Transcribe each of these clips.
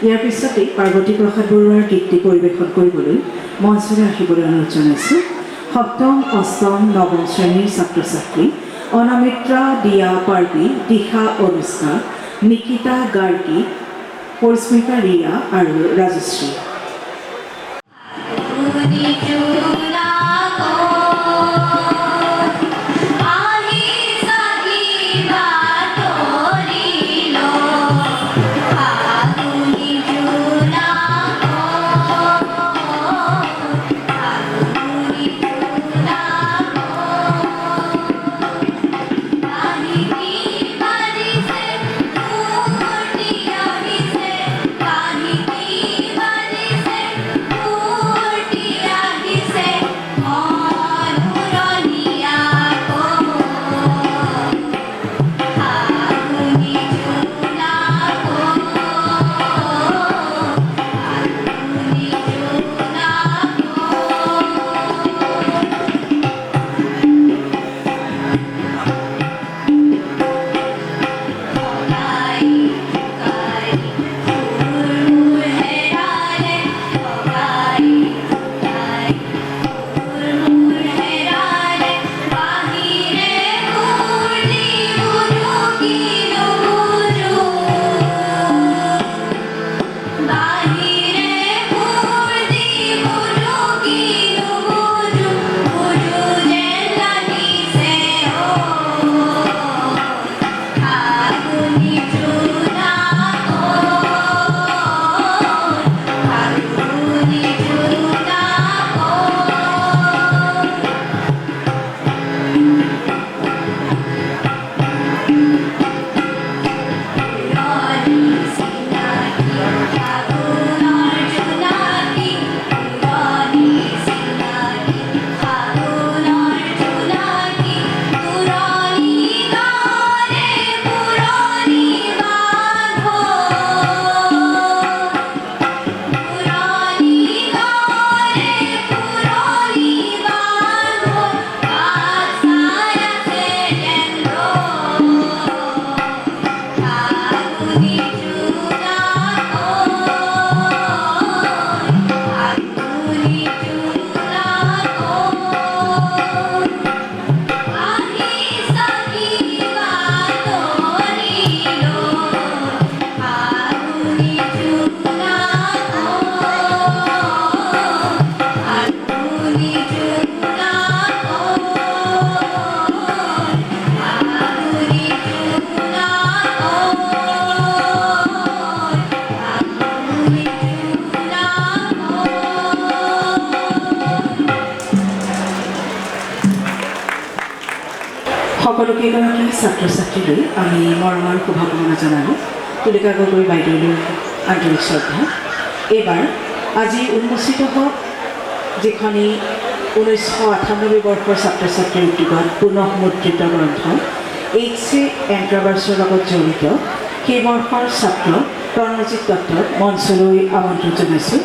ইয়াৰ পিছতে পাৰ্বতী প্ৰসাদ বৰুৱাৰ গীতটি পৰিৱেশন কৰিবলৈ মঞ্চলৈ আহিবলৈ অনুৰোধ জনাইছোঁ সপ্তম, অষ্টম, নৱম শ্ৰেণীৰ ছাত্ৰ ছাত্ৰী অনামিত্ৰা, দিয়া পাৰ্বী, দিশা অনুষ্কা, নিকিতা গাৰ্গী, পৰিস্মিতা ৰিয়া আৰু ৰাজশ্ৰী। সকলোকেইগৰাকী ছাত্ৰ ছাত্ৰীলৈ আমি মৰমৰ শুভকামনা জনালোঁ। তুলিকা গগৈ বাইদেউলৈ আন্তৰিক শ্ৰদ্ধা। এইবাৰ আজি উন্মোচিত হওক যিখনি 1998 বৰ্ষৰ ছাত্ৰ ছাত্ৰীৰ উদ্যোগত পুনঃ মুদ্ৰিত গ্ৰন্থ HC এণ্ট্ৰাভাৰ্ছৰ লগত জড়িত সেই বৰ্ষৰ ছাত্ৰ প্ৰণজিত দত্তক মঞ্চলৈ আমন্ত্ৰণ জনাইছোঁ।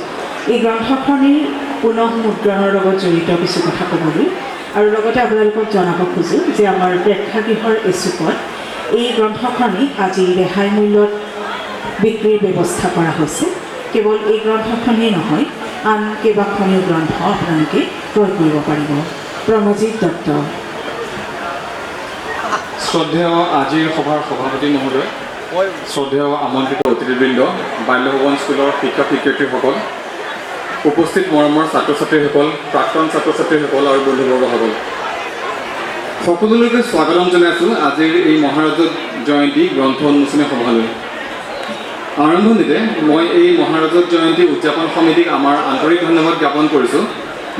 এই গ্ৰন্থখনিৰ পুনঃ মুদ্ৰণৰ লগত জড়িত কিছু কথা ক'বলৈ আৰু লগতে আপোনালোকক জনাব খোজোঁ যে আমাৰ প্ৰেক্ষাগৃহৰ এচুকত এই গ্ৰন্থখনি আজি ৰেহাই মূল্যত বিক্ৰীৰ ব্যৱস্থা কৰা হৈছে। কেৱল এই গ্ৰন্থখনেই নহয়, আন কেইবাখনো গ্ৰন্থ আপোনালোকে ক্ৰয় কৰিব পাৰিব। প্ৰণজিত দত্ত। শ্ৰদ্ধেয় আজিৰ সভাৰ সভাপতি মহোদয়, শ্ৰদ্ধেয় আমন্ত্ৰিত অতিথিবৃন্দ, বাল্যভৱন স্কুলৰ শিক্ষক শিক্ষয়িত্ৰীসকল, উপস্থিত মৰমৰ ছাত্ৰ ছাত্ৰীসকল, প্ৰাক্তন ছাত্ৰ ছাত্ৰীসকল আৰু বন্ধুবৰ্গসকল, সকলোলৈকে স্বাগতম জনাইছোঁ আজিৰ এই মহাৰাজত জয়ন্তী গ্ৰন্থ উন্মোচনী সভালৈ। আৰম্ভণিতে মই এই মহাৰাজত জয়ন্তী উদযাপন সমিতিক আমাৰ আন্তৰিক ধন্যবাদ জ্ঞাপন কৰিছোঁ,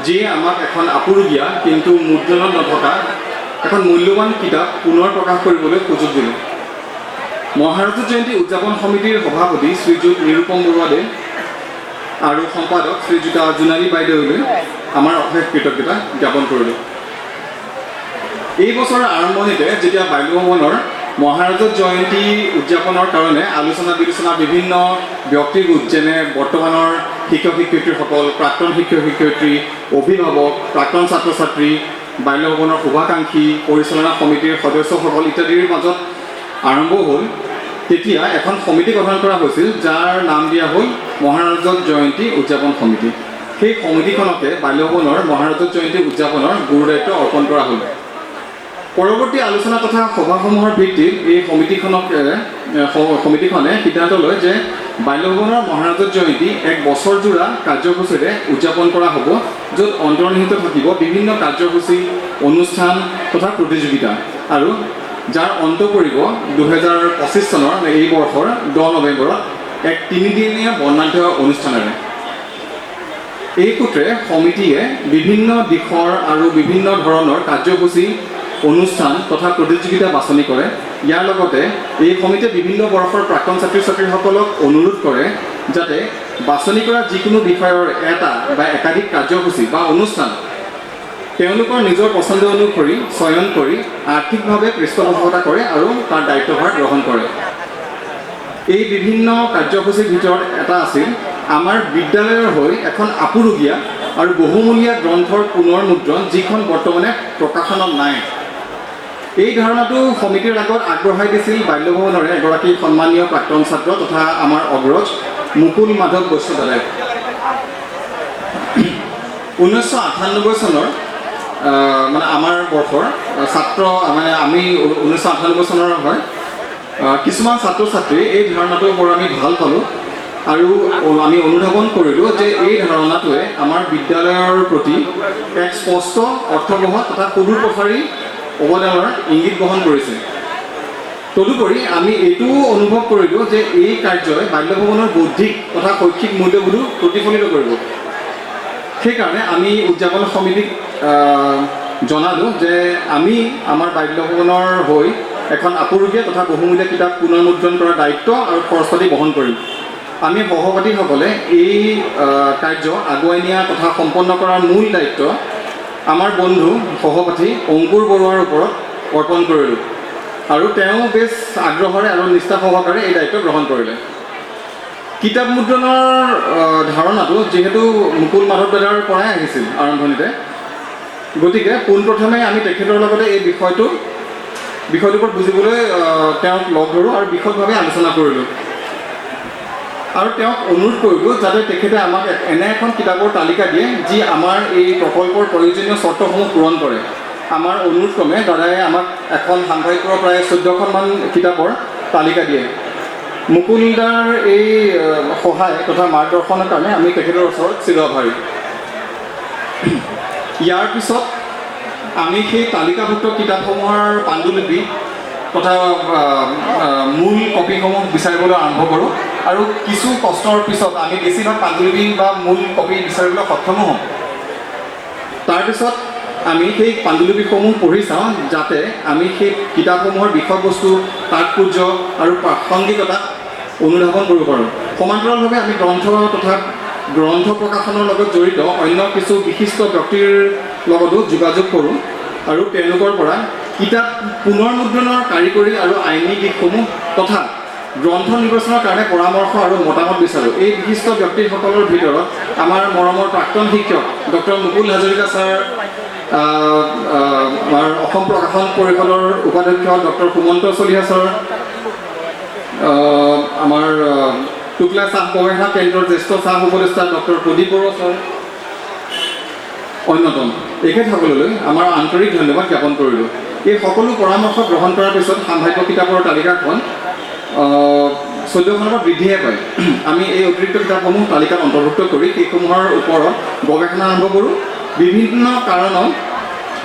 যিয়ে আমাক এখন আপুৰুগীয়া কিন্তু মুদ্ৰণত নথকা এখন মূল্যৱান কিতাপ পুনৰ প্ৰকাশ কৰিবলৈ সুযোগ দিলে। মহাৰাজত জয়ন্তী উদযাপন সমিতিৰ সভাপতি শ্ৰীযুত নিৰুপম বৰুৱাদে আৰু সম্পাদক শ্ৰীযুতা জোনালী বাইদেউলৈ আমাৰ অশেষ কৃতজ্ঞতা জ্ঞাপন কৰিলোঁ। এই বছৰৰ আৰম্ভণিতে যেতিয়া বাল্যভৱনৰ মহাৰাজত জয়ন্তী উদযাপনৰ কাৰণে আলোচনা বিলোচনা বিভিন্ন ব্যক্তিৰ গোট যেনে বৰ্তমানৰ শিক্ষক শিক্ষয়িত্ৰীসকল, প্ৰাক্তন শিক্ষক শিক্ষয়িত্ৰী, অভিভাৱক, প্ৰাক্তন ছাত্ৰ ছাত্ৰী, বাল্যভৱনৰ শুভাকাংক্ষী, পৰিচালনা সমিতিৰ সদস্যসকল ইত্যাদিৰ মাজত আৰম্ভ হ'ল। তেতিয়া এখন সমিতি গঠন কৰা হৈছিল, যাৰ নাম দিয়া হ'ল মহাৰাজত জয়ন্তী উদযাপন সমিতি। সেই সমিতিখনকে বাল্যভৱনৰ মহাৰাজত জয়ন্তী উদযাপনৰ গুৰু দায়িত্ব অৰ্পণ কৰা হ'ল। পৰৱৰ্তী আলোচনা তথা সভাসমূহৰ ভিত্তিত এই সমিতিখনে সিদ্ধান্ত লয় যে বাল্যভৱনৰ মহাৰাজত জয়ন্তী এক বছৰজোৰা কাৰ্যসূচীৰে উদযাপন কৰা হ'ব, য'ত অন্তৰ্নিহিত থাকিব বিভিন্ন কাৰ্যসূচী, অনুষ্ঠান তথা প্ৰতিযোগিতা, আৰু যাৰ অন্ত পৰিব 2025 চনৰ এই বৰ্ষৰ 10 নৱেম্বৰত এক 3দিনীয়া বৰ্ণাঢ্য অনুষ্ঠানেৰে। এই সূত্ৰে সমিতিয়ে বিভিন্ন দিশৰ আৰু বিভিন্ন ধৰণৰ কাৰ্যসূচী, অনুষ্ঠান তথা প্ৰতিযোগিতা বাছনি কৰে। ইয়াৰ লগতে এই সমিতিয়ে বিভিন্ন বৰ্ষৰ প্ৰাক্তন ছাত্ৰী ছাত্ৰীসকলক অনুৰোধ কৰে যাতে বাছনি কৰা যিকোনো বিষয়ৰ এটা বা একাধিক কাৰ্যসূচী বা অনুষ্ঠান তেওঁলোকৰ নিজৰ পচন্দ অনুসৰি চয়ন কৰি আৰ্থিকভাৱে পৃষ্ঠপোষকতা কৰে আৰু তাৰ দায়িত্বভাৰ গ্ৰহণ কৰে। এই বিভিন্ন কাৰ্যসূচীৰ ভিতৰত এটা আছিল আমাৰ বিদ্যালয়ৰ হৈ এখন আপুৰুগীয়া আৰু বহুমূলীয়া গ্ৰন্থৰ পুনৰ মুদ্ৰণ, যিখন বৰ্তমানে প্ৰকাশনত নাই। এই ধাৰণাটো সমিতিৰ আগত আগবঢ়াই দিছিল বাল্যভৱনৰে এগৰাকী সন্মানীয় প্ৰাক্তন ছাত্ৰ তথা আমাৰ অগ্ৰজ মুকুল মাধৱ বৈশ্যদাদাই। 1998 চনৰ মানে আমাৰ বৰ্ষৰ ছাত্ৰ মানে আমি 1998 চনৰ হয় কিছুমান ছাত্ৰ ছাত্ৰী এই ধাৰণাটোৰ পৰা আমি ভাল পালোঁ আৰু আমি অনুধাৱন কৰিলোঁ যে এই ধাৰণাটোৱে আমাৰ বিদ্যালয়ৰ প্ৰতি এক স্পষ্ট অৰ্থবহ তথা সুদূৰ প্ৰসাৰী অৱদানৰ ইংগিত বহন কৰিছে। তদুপৰি আমি এইটোও অনুভৱ কৰিলোঁ যে এই কাৰ্যই বাল্যভৱনৰ বৌদ্ধিক তথা শৈক্ষিক মূল্যবোধো প্ৰতিফলিত কৰিব। সেইকাৰণে আমি উদযাপন সমিতিক জনালোঁ যে আমি আমাৰ বাল্যভৱনৰ হৈ এখন আপুৰুগীয়া তথা বহুমূলীয়া কিতাপ পুনৰ মুদ্ৰণ কৰাৰ দায়িত্ব আৰু খৰচ পাতি বহন কৰিম। আমি সহপাঠীসকলে এই কাৰ্য আগুৱাই নিয়া তথা সম্পন্ন কৰাৰ মূল দায়িত্ব আমাৰ বন্ধু সহপাঠী অংকুৰ বৰুৱাৰ ওপৰত অৰ্পণ কৰিলোঁ আৰু তেওঁ বেছ আগ্ৰহেৰে আৰু নিষ্ঠা সহকাৰে এই দায়িত্ব গ্ৰহণ কৰিলে। কিতাপ মুদ্ৰণৰ ধাৰণাটো যিহেতু মুকুল মাধৱ দাদাৰ পৰাই আহিছিল আৰম্ভণিতে, গতিকে পোনপ্ৰথমে আমি তেখেতৰ লগতে এই বিষয়টোৰ ওপৰত বুজিবলৈ তেওঁক লগ ধৰোঁ আৰু বিশদভাৱে আলোচনা কৰিলোঁ আৰু তেওঁক অনুৰোধ কৰিলোঁ যাতে তেখেতে আমাক এনে এখন কিতাপৰ তালিকা দিয়ে যি আমাৰ এই প্ৰকল্পৰ প্ৰয়োজনীয় চৰ্তসমূহ পূৰণ কৰে। আমাৰ অনুৰোধ ক্ৰমে দাদাই আমাক এখন সাংবাদিকৰ প্ৰায় 14খনমান কিতাপৰ তালিকা দিয়ে। মুকুলদাৰ এই সহায় তথা মাৰ্গদৰ্শনৰ কাৰণে আমি তেখেতৰ ওচৰত চিৰআভাৰী। ইয়াৰ পিছত আমি সেই তালিকাভুক্ত কিতাপসমূহৰ পাণ্ডুলিপি তথা মূল কপিসমূহ বিচাৰিবলৈ আৰম্ভ কৰোঁ আৰু কিছু কষ্টৰ পিছত আমি বেছিভাগ পাণ্ডুলিপি বা মূল কপি বিচাৰিবলৈ সক্ষমো হওঁ। তাৰপিছত আমি সেই পাণ্ডুলিপিসমূহ পঢ়ি চাওঁ যাতে আমি সেই কিতাপসমূহৰ বিষয়বস্তু, তাৎপৰ্য আৰু প্ৰাসংগিকতা অনুধাৱন কৰিব পাৰোঁ। সমান্তৰালভাৱে আমি গ্ৰন্থ প্ৰকাশনৰ লগত জড়িত অন্য কিছু বিশিষ্ট ব্যক্তিৰ লগতো যোগাযোগ কৰোঁ আৰু তেওঁলোকৰ পৰা কিতাপ পুনৰ মুদ্ৰণৰ কাৰিকৰী আৰু আইনী দিশসমূহ তথা গ্ৰন্থ নিৰ্বাচনৰ কাৰণে পৰামৰ্শ আৰু মতামত বিচাৰোঁ। এই বিশিষ্ট ব্যক্তিসকলৰ ভিতৰত আমাৰ মৰমৰ প্ৰাক্তন শিক্ষক ডক্টৰ মুকুল হাজৰিকা ছাৰ, আমাৰ অসম প্ৰকাশন পৰিষদৰ উপাধ্যক্ষ ডক্টৰ সুমন্ত চলিহা ছাৰ, আমাৰ টুকলা চাহ গৱেষণা কেন্দ্ৰৰ জ্যেষ্ঠ চাহ উপদেষ্টা ডক্টৰ প্ৰদীপ বৰুৱা ছাৰ অন্যতম। এখেতসকললৈ আমাৰ আন্তৰিক ধন্যবাদ জ্ঞাপন কৰিলোঁ। এই সকলো পৰামৰ্শ গ্ৰহণ কৰাৰ পিছত সাম্ভাব্য কিতাপৰ তালিকাখন 14খনৰ বৃদ্ধিহে পায়। আমি এই অতিৰিক্ত কিতাপসমূহ তালিকাত অন্তৰ্ভুক্ত কৰি সেইসমূহৰ ওপৰত গৱেষণা আৰম্ভ কৰোঁ। বিভিন্ন কাৰণত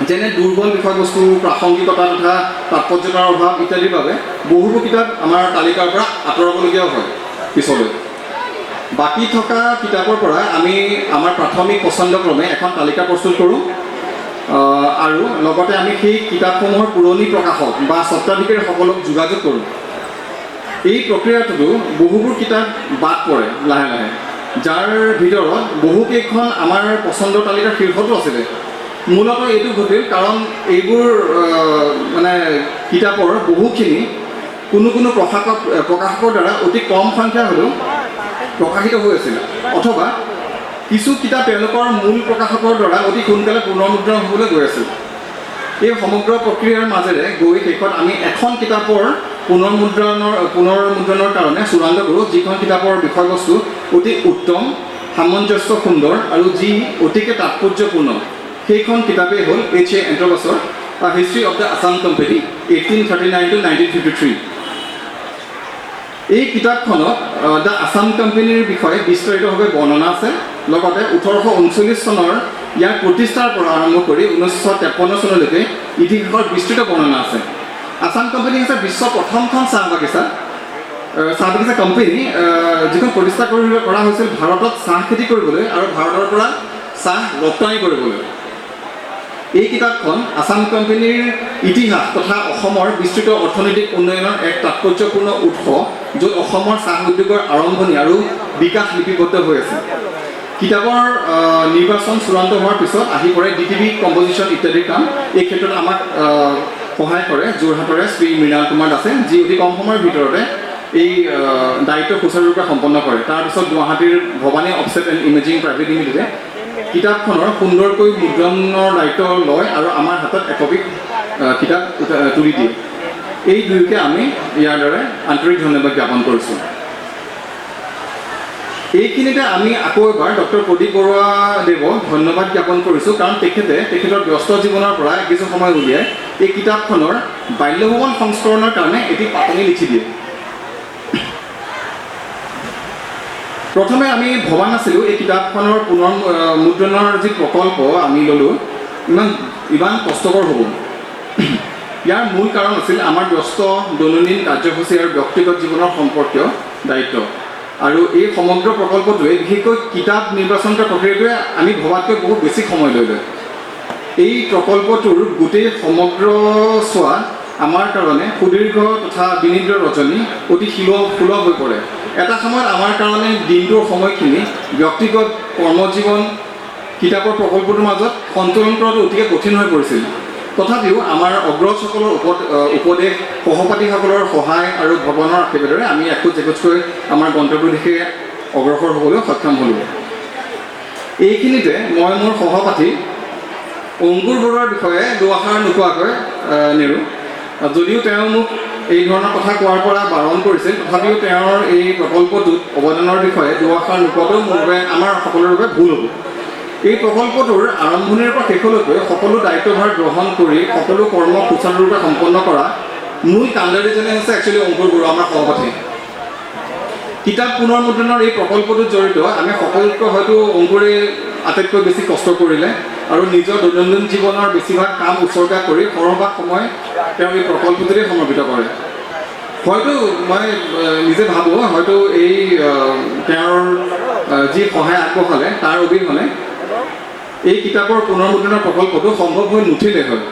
যেনে দুৰ্বল বিষয়বস্তু, প্ৰাসংগিকতা তথা তাৎপৰ্যতাৰ অভাৱ ইত্যাদিৰ বাবে বহুবোৰ কিতাপ আমাৰ তালিকাৰ পৰা আঁতৰাবলগীয়াও হয় পিছলৈ। বাকী থকা কিতাপৰ পৰা আমি আমাৰ প্ৰাথমিক পচন্দক্ৰমে এখন তালিকা প্ৰস্তুত কৰোঁ আৰু লগতে আমি সেই কিতাপসমূহৰ পুৰণি প্ৰকাশক বা স্বত্বাধিকাৰীসকলক যোগাযোগ কৰোঁ। এই প্ৰক্ৰিয়াটোতো বহুবোৰ কিতাপ বাদ পৰে লাহে লাহে, যাৰ ভিতৰত বহুকেইখন আমাৰ পচন্দৰ তালিকাৰ শীৰ্ষতো আছিলে। মূলতঃ এইটো ঘটিল কাৰণ এইবোৰ মানে কিতাপৰ বহুখিনি কোনো প্ৰকাশকৰ দ্বাৰা অতি কম সংখ্যা হ'লেও প্ৰকাশিত হৈ আছিল, অথবা কিছু কিতাপ তেওঁলোকৰ মূল প্ৰকাশকৰ দ্বাৰা অতি সোনকালে পুনৰ্মুদ্ৰণ হ'বলৈ গৈ আছিল। এই সমগ্ৰ প্ৰক্ৰিয়াৰ মাজেৰে গৈ শেষত আমি এখন কিতাপৰ পুনৰ্মুদ্ৰণৰ কাৰণে চূড়ান্ত কৰোঁ, যিখন কিতাপৰ বিষয়বস্তু অতি উত্তম, সামঞ্জস্য সুন্দৰ আৰু যি অতিকে তাৎপৰ্যপূৰ্ণ। সেইখন কিতাপেই হ'ল H.A. এণ্ট্ৰবাছৰ history of the Assam company 1839 to 1953। এই কিতাপখনত দ্য আছাম কোম্পানীৰ বিষয়ে বিস্তাৰিতভাৱে বৰ্ণনা আছে। লগতে 1839 চনৰ ইয়াৰ প্ৰতিষ্ঠাৰ পৰা আৰম্ভ কৰি 1953 চনলৈকে ইতিহাসৰ বিস্তৃত বৰ্ণনা আছে। আছাম কোম্পানী হৈছে বিশ্বৰ প্ৰথমখন চাহ বাগিচা কোম্পানী, যিখন প্ৰতিষ্ঠা কৰা হৈছিল ভাৰতত চাহ খেতি কৰিবলৈ আৰু ভাৰতৰ পৰা চাহ ৰপ্তানি কৰিবলৈ। এই কিতাপখন আছাম কোম্পানীৰ ইতিহাস তথা অসমৰ বিস্তৃত অৰ্থনৈতিক উন্নয়নৰ এক তাৎপৰ্যপূৰ্ণ উৎস, য'ত অসমৰ চাহ উদ্যোগৰ আৰম্ভণি আৰু বিকাশ লিপিবদ্ধ হৈ আছে। কিতাপৰ নিৰ্বাচন চূড়ান্ত হোৱাৰ পিছত আহি পৰে DTV কম্পজিশ্যন ইত্যাদিৰ কাম। এই ক্ষেত্ৰত আমাক সহায় কৰে যোৰহাটৰে শ্ৰী মৃণাল কুমাৰ দাসে, যি অতি কম সময়ৰ ভিতৰতে এই দায়িত্ব সুচাৰুৰূপে সম্পন্ন কৰে। তাৰপিছত গুৱাহাটীৰ Bhawani offset and imaging private লিমিটেডে কিতাপখনৰ সুন্দৰকৈ মুদ্ৰণৰ দায়িত্ব লয় আৰু আমাৰ হাতত একপি কিতাপ তুলি দিয়ে। এই দুয়োকে আমি ইয়াৰ দ্বাৰা আন্তৰিক ধন্যবাদ জ্ঞাপন কৰিছোঁ। এইখিনিতে আমি আকৌ এবাৰ ডক্টৰ প্ৰদীপ বৰুৱাদেৱক ধন্যবাদ জ্ঞাপন কৰিছোঁ, কাৰণ তেখেতৰ ব্যস্ত জীৱনৰ পৰা কিছু সময় উলিয়াই এই কিতাপখনৰ বাল্যভৱন সংস্কৰণৰ কাৰণে এটি পাতনি লিখি দিয়ে। প্ৰথমে আমি ভবা নাছিলোঁ এই কিতাপখনৰ পুনৰ্মুদ্ৰণৰ যি প্ৰকল্প আমি ল'লোঁ ইমান কষ্টকৰ হ'ব। ইয়াৰ মূল কাৰণ আছিল আমাৰ ব্যস্ত দৈনন্দিন কাৰ্যসূচী আৰু ব্যক্তিগত জীৱনৰ সম্পৰ্কীয় দায়িত্ব। আৰু এই সমগ্ৰ প্ৰকল্পটোৱে বিশেষকৈ কিতাপ নিৰ্বাচন কৰা প্ৰক্ৰিয়াটোৱে আমি ভবাতকৈ বহুত বেছি সময় লৈ লয়। এই প্ৰকল্পটোৰ গোটেই সমগ্ৰ চোৱা আমাৰ কাৰণে সুদীৰ্ঘ তথা বিনিদ্ৰ ৰজনী অতি সুলভ হৈ পৰে। এটা সময়ত আমাৰ কাৰণে দিনটোৰ সময়খিনি ব্যক্তিগত কৰ্মজীৱন কিতাপৰ প্ৰকল্পটোৰ মাজত সন্তুলন কৰাটো অতিকে কঠিন হৈ পৰিছিল। তথাপিও আমাৰ অগ্ৰজসকলৰ উপদেশ, সহপাঠীসকলৰ সহায় আৰু ভৱনৰ আশীৰ্বাদৰে আমি একোজ একোজকৈ আমাৰ গন্তব্যৰ দিশে অগ্ৰসৰ হ'বলৈ সক্ষম হ'লোঁ। এইখিনিতে মই মোৰ সহপাঠী অংকুৰ বৰুৱাৰ বিষয়ে দুআষাৰ নোকোৱাকৈ নেৰোঁ। যদিও তেওঁ মোক এই ধৰণৰ কথা কোৱাৰ পৰা বাৰণ কৰিছিল, তথাপিও তেওঁৰ এই প্ৰকল্পটোত অৱদানৰ বিষয়ে দুআষাৰ নোকোৱাটো মোৰ বাবে আমাৰ সকলোৰে বাবে ভুল হ'ব। এই প্ৰকল্পটোৰ আৰম্ভণিৰ পৰা শেষলৈকে সকলো দায়িত্বভাৰ গ্ৰহণ কৰি সকলো কৰ্ম সুচাৰুৰূপে সম্পন্ন কৰা মূল কাণ্ডাৰীজনে হৈছে একচুৱেলি অংকুৰ বৰুৱা, আমাৰ সভাপতি। কিতাপ পুনৰ্মুদ্ৰণৰ এই প্ৰকল্পটোত জড়িত আমি সকলোতকৈ হয়তো অংকুৰে আটাইতকৈ বেছি কষ্ট কৰিলে আৰু নিজৰ দৈনন্দিন জীৱনৰ বেছিভাগ কাম উৎসৰ্গা কৰি সৰহভাগ সময় তেওঁ এই প্ৰকল্পটোতেই সমৰ্পিত কৰে। হয়তো মই নিজে ভাবোঁ হয়তো এই তেওঁৰ যি সহায় আগবঢ়ালে তাৰ অবিহনে এই কিতাপৰ পুনৰ্মুদ্ৰণৰ প্ৰকল্পটো সম্ভৱ হৈ নুঠিলে হয়।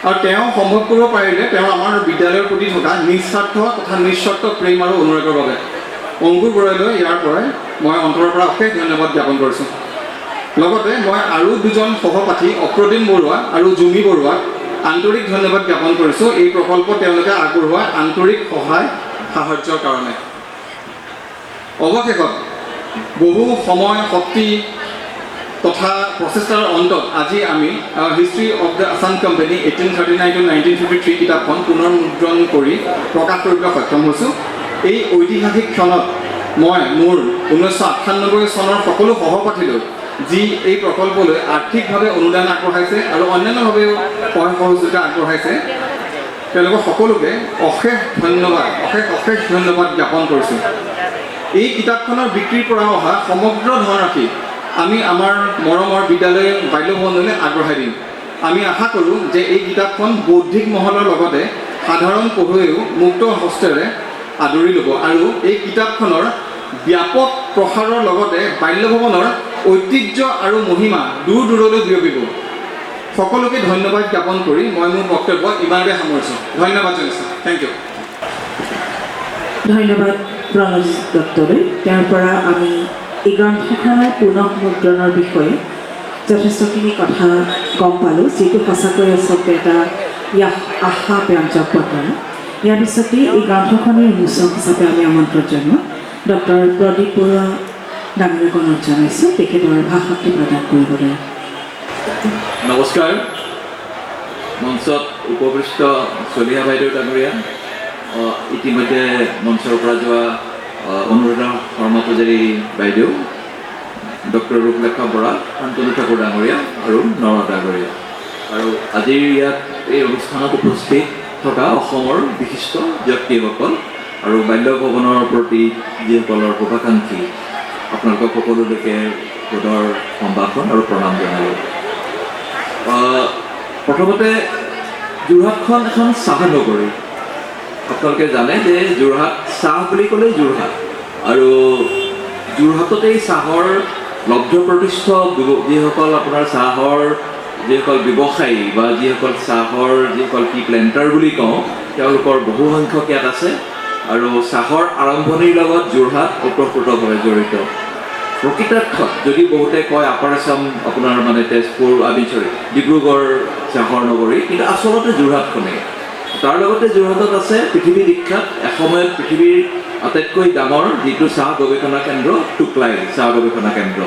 আৰু তেওঁ সম্ভৱ কৰিব পাৰিলে তেওঁ আমাৰ বিদ্যালয়ৰ প্ৰতি থকা নিস্বাৰ্থ তথা নিঃস্বাৰ্থ প্ৰেম আৰু অনুৰাগৰ বাবে। অংকুৰ বৰুৱালৈ ইয়াৰ পৰাই মই অন্তৰৰ পৰা অশেষ ধন্যবাদ জ্ঞাপন কৰিছোঁ। লগতে মই আৰু দুজন সহপাঠী অপ্ৰতিম বৰুৱা আৰু জুমি বৰুৱাক আন্তৰিক ধন্যবাদ জ্ঞাপন কৰিছোঁ এই প্ৰকল্প তেওঁলোকে আগবঢ়োৱা আন্তৰিক সহায় সাহায্যৰ কাৰণে। অৱশেষত বহু সময় শক্তি তথা প্ৰচেষ্টাৰ অন্তত আজি আমি history of the Assam company 1839 to 1953 কিতাপখন পুনৰ্মুদ্ৰণ কৰি প্ৰকাশ কৰিবলৈ সক্ষম হৈছোঁ। এই ঐতিহাসিক ক্ষণত মই মোৰ 1998 চনৰ সকলো সহপাঠীলৈ যি এই প্ৰকল্পলৈ আৰ্থিকভাৱে অনুদান আগবঢ়াইছে আৰু অন্যান্যভাৱেও সহায় সহযোগিতা আগবঢ়াইছে তেওঁলোকক সকলোকে অশেষ ধন্যবাদ জ্ঞাপন কৰিছোঁ। এই কিতাপখনৰ বিক্ৰীৰ পৰা অহা সমগ্ৰ ধনৰাশি আমি আমাৰ মৰমৰ বিদ্যালয় বাল্যভৱনলৈ আগবঢ়াই দিম। আমি আশা কৰোঁ যে এই কিতাপখন বৌদ্ধিক মহলৰ লগতে সাধাৰণ পঢ়ুৱৈও মুক্ত হস্তেৰে আদৰি ল'ব আৰু এই কিতাপখনৰ ব্যাপক প্ৰসাৰৰ লগতে বাল্যভৱনৰ ঐতিহ্য আৰু মহিমা দূৰ দূৰলৈ বিয়পিব। সকলোকে ধন্যবাদ জ্ঞাপন কৰি মই মোৰ বক্তব্য ইমানতে সামৰিছোঁ। ধন্যবাদ জনাইছোঁ। Thank you. ধন্যবাদ প্ৰণৱ দত্তলৈ। তেওঁৰ পৰা আমি এই গ্ৰন্থখনৰ পুনৰ্মুদ্ৰণৰ বিষয়ে যথেষ্টখিনি কথা গম পালোঁ, যিটো সঁচাকৈ আচলতে এটা আশাব্যঞ্জক ঘটনা। ইয়াৰ পিছতেই এই গ্ৰন্থখনৰ উন্মোচক হিচাপে আমি আমন্ত্ৰণ জনাওঁ ডক্টৰ প্ৰদীপ বৰুৱা ডাঙৰীয়াক অনুৰোধ জনাইছোঁ তেখেতৰ ভাষণটি প্ৰদান কৰিবলৈ। নমস্কাৰ। মঞ্চত উপবিষ্ট চলিহা বাইদেউ ডাঙৰীয়া, ইতিমধ্যে মঞ্চৰ পৰা যোৱা অনুৰাধা শৰ্মা পূজাৰী বাইদেউ, ডক্টৰ ৰূপলেখা বৰা, শান্তনু ঠাকুৰ ডাঙৰীয়া আৰু নৰদ ডাঙৰীয়া, আৰু আজিৰ ইয়াত এই অনুষ্ঠানত উপস্থিত থকা অসমৰ বিশিষ্ট ব্যক্তিসকল আৰু বাল্য ভৱনৰ প্ৰতি যিসকলৰ শুভাকাংক্ষী, আপোনালোকক সকলোলৈকে পুনৰ সম্ভাষণ আৰু প্ৰণাম জনালোঁ। প্ৰথমতে যোৰহাটখন এখন চাহ নগৰী। আপোনালোকে জানে যে যোৰহাট চাহ বুলি ক'লেই যোৰহাট, আৰু যোৰহাটতেই চাহৰ লব্ধ প্ৰতিষ্ঠ যিসকল আপোনাৰ চাহৰ যিসকল ব্যৱসায়ী বা যিসকল টি প্লেণ্টাৰ বুলি কওঁ, তেওঁলোকৰ বহু সংখ্যক ইয়াত আছে, আৰু চাহৰ আৰম্ভণিৰ লগত যোৰহাট ওতঃপ্ৰোতভাৱে জড়িত। প্ৰকৃতাৰ্থত যদি বহুতে কয় আপাৰ আছাম আপোনাৰ মানে তেজপুৰ ডিব্ৰুগড় চাহৰ নগৰী, কিন্তু আচলতে যোৰহাটখনেই। তাৰ লগতে যোৰহাটত আছে পৃথিৱী বিখ্যাত এসময়ত পৃথিৱীৰ আটাইতকৈ ডাঙৰ যিটো চাহ গৱেষণা কেন্দ্ৰ, টুকলাই চাহ গৱেষণা কেন্দ্ৰ।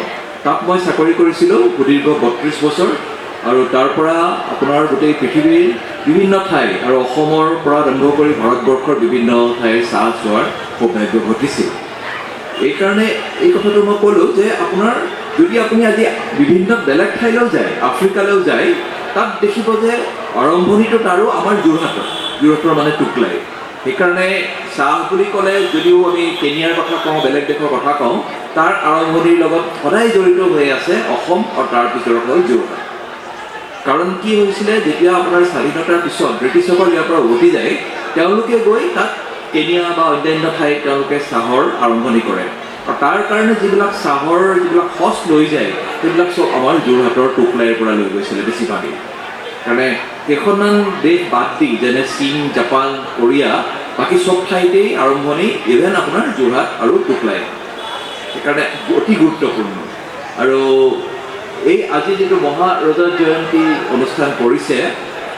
তাত মই চাকৰি কৰিছিলোঁ সুদীৰ্ঘ 32 বছৰ, আৰু তাৰ পৰা আপোনাৰ গোটেই পৃথিৱীৰ বিভিন্ন ঠাই আৰু অসমৰ পৰা আৰম্ভ কৰি ভাৰতবৰ্ষৰ বিভিন্ন ঠাইৰ চাহ চোৱাৰ সৌভাগ্য ঘটিছিল। এইকাৰণে এই কথাটো মই ক'লোঁ যে যদি আপুনি আজি বিভিন্ন বেলেগ ঠাইলৈও যায়, আফ্ৰিকালৈও যায়, তাত দেখিব যে আৰম্ভণিটো তাৰো আমাৰ যোৰহাটৰ মানে টুকলাই। সেইকাৰণে চাহ বুলি ক'লে যদিও আমি কেনিয়াৰ কথা কওঁ, বেলেগ দেশৰ কথা কওঁ, তাৰ আৰম্ভণিৰ লগত সদায় জড়িত হৈ আছে অসম, আৰু তাৰ ভিতৰত হ'ল যোৰহাট। কাৰণ কি হৈছিলে, যেতিয়া আপোনাৰ স্বাধীনতাৰ পিছত ব্ৰিটিছসকল ইয়াৰ পৰা উভতি যায়, তেওঁলোকে গৈ তাত কেনিয়া বা অন্যান্য ঠাইত তেওঁলোকে চাহৰ আৰম্ভণি কৰে, আৰু তাৰ কাৰণে যিবিলাক সঁচ লৈ যায়, সেইবিলাক চব আমাৰ যোৰহাটৰ টুকলাইৰ পৰা লৈ গৈছিলে বেছিভাগেই। কাৰণে কেইখনমান দেশ বাদ দি, যেনে চীন, জাপান, কোৰিয়া, বাকী চব ঠাইতেই আৰম্ভণি ইভেন আপোনাৰ যোৰহাট আৰু টুকলাই। সেইকাৰণে অতি গুৰুত্বপূৰ্ণ। আৰু এই আজি যিটো মহাৰজাৰ জয়ন্তী অনুষ্ঠান কৰিছে,